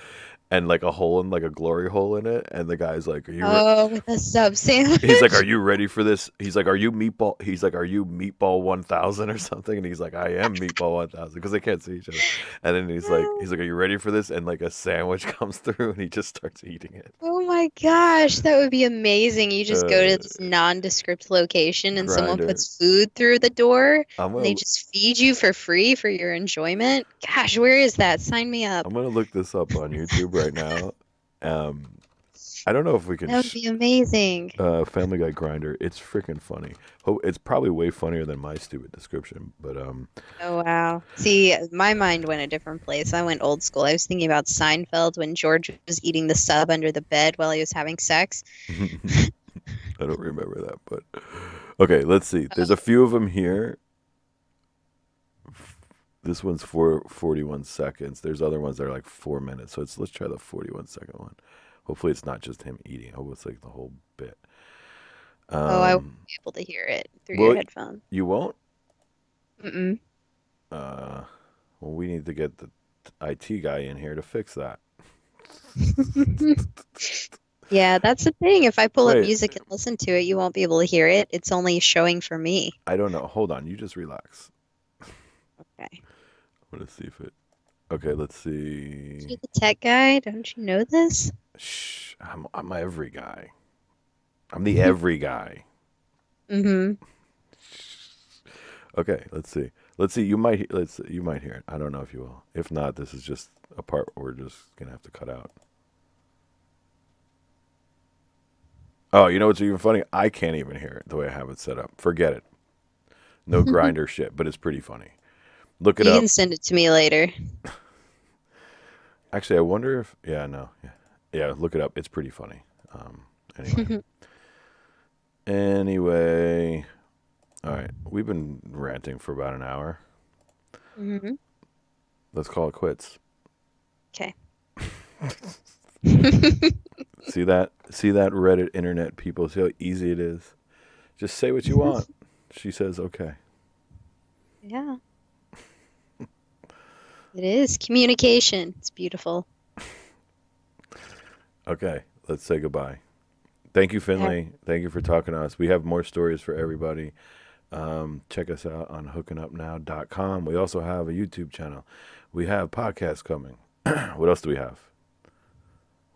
and like a hole in like a glory hole in it. And the guy's like, Oh, with a sub He's like, "Are sandwich. you ready for this?" He's like, "Are you meatball?" He's like, "Are you meatball 1000 or something?" And he's like, "I am meatball 1000," because they can't see each other. And then he's like, "Are you ready for this?" And like a sandwich comes through, and he just starts eating it. Oh my gosh, that would be amazing. You just go to Uh, this nondescript location and someone Grinder. puts food through the door I'm and they gonna just feed you for free for your enjoyment. Gosh, where is that? Sign me up. I'm gonna look this up on YouTube right now. Um, I don't know if we can. That would be amazing. Family Guy Grinder. It's freaking funny. It's probably way funnier than my stupid description. But Oh wow. See, my mind went a different place. I went old school. I was thinking about Seinfeld when George was eating the sub under the bed while he was having sex. I don't remember that. But okay, let's see. There's a few of them here. This one's for 41 seconds. There's other ones that are like 4 minutes. So let's try the 41-second one. Hopefully it's not just him eating. I hope it's like the whole bit. Oh, I won't Um, be able to hear it through your well, headphones. you won't. Mm-mm. Uh, well, we need to get the IT guy in here to fix that. Yeah, that's the thing. If I pull up Wait, music and listen to it, you won't be able to hear it. It's only showing for me. I don't know. Hold on. You just relax. Okay. I'm gonna see if it. Okay, let's see. You're the tech guy. Don't you know this? Shh. I'm every guy. I'm the every guy. Mm-hmm. Okay, let's see. Let's see. You might hear it. I don't know if you will. If not, this is just a part we're just gonna have to cut out. Oh, you know what's even funny? I can't even hear it the way I have it set up. Forget it. No grinder shit, but it's pretty funny. Look it You up. can send it to me later. Actually, I wonder if. Yeah, no. Yeah, look it up. it's pretty funny. Anyway. Anyway. All right. We've been ranting for about an hour. Hmm. Let's call it quits. Okay. See that? See that Reddit internet people? See how easy it is? Just say what you want. She says, okay. Yeah, it is communication. It's beautiful. Okay. Let's say goodbye. Thank you, Yeah. Finley. Thank you for talking to us. We have more stories for everybody. Check us out on hookingupnow.com. We also have a YouTube channel. We have podcasts coming. What else do we have?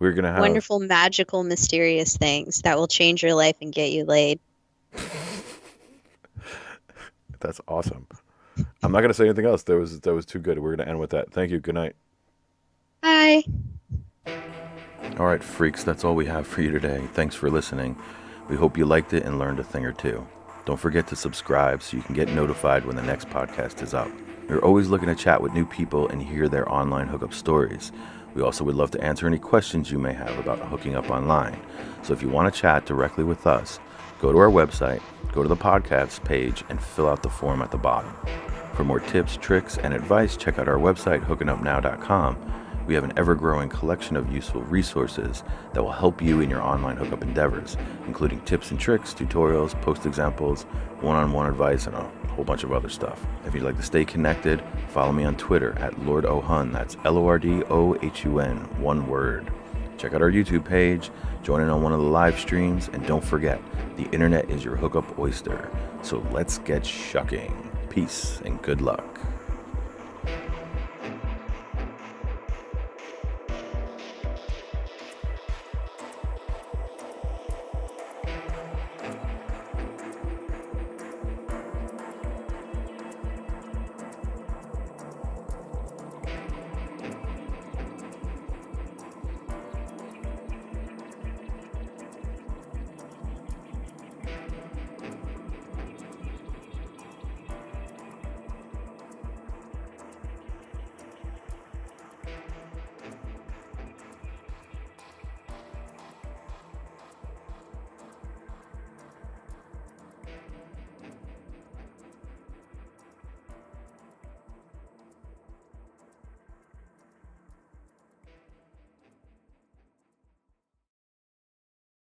We're going to have. Wonderful, magical, mysterious things that will change your life and get you laid. That's awesome. I'm not going to say anything else. That was too good. We're going to end with that. Thank you. Good night. Bye. All right, freaks, that's all we have for you today. Thanks for listening. We hope you liked it and learned a thing or two. Don't forget to subscribe so you can get notified when the next podcast is up. We're always looking to chat with new people and hear their online hookup stories. We also would love to answer any questions you may have about hooking up online. So if you want to chat directly with us, go to our website, go to the podcast page, and fill out the form at the bottom. For more tips, tricks, and advice, check out our website, hookingupnow.com. We have an ever-growing collection of useful resources that will help you in your online hookup endeavors, including tips and tricks, tutorials, post examples, one-on-one advice, and a whole bunch of other stuff. If you'd like to stay connected, follow me on Twitter at LordOhun. That's LORDOHUN, one word. Check out our YouTube page, join in on one of the live streams, and don't forget, the internet is your hookup oyster. So let's get shucking. Peace and good luck.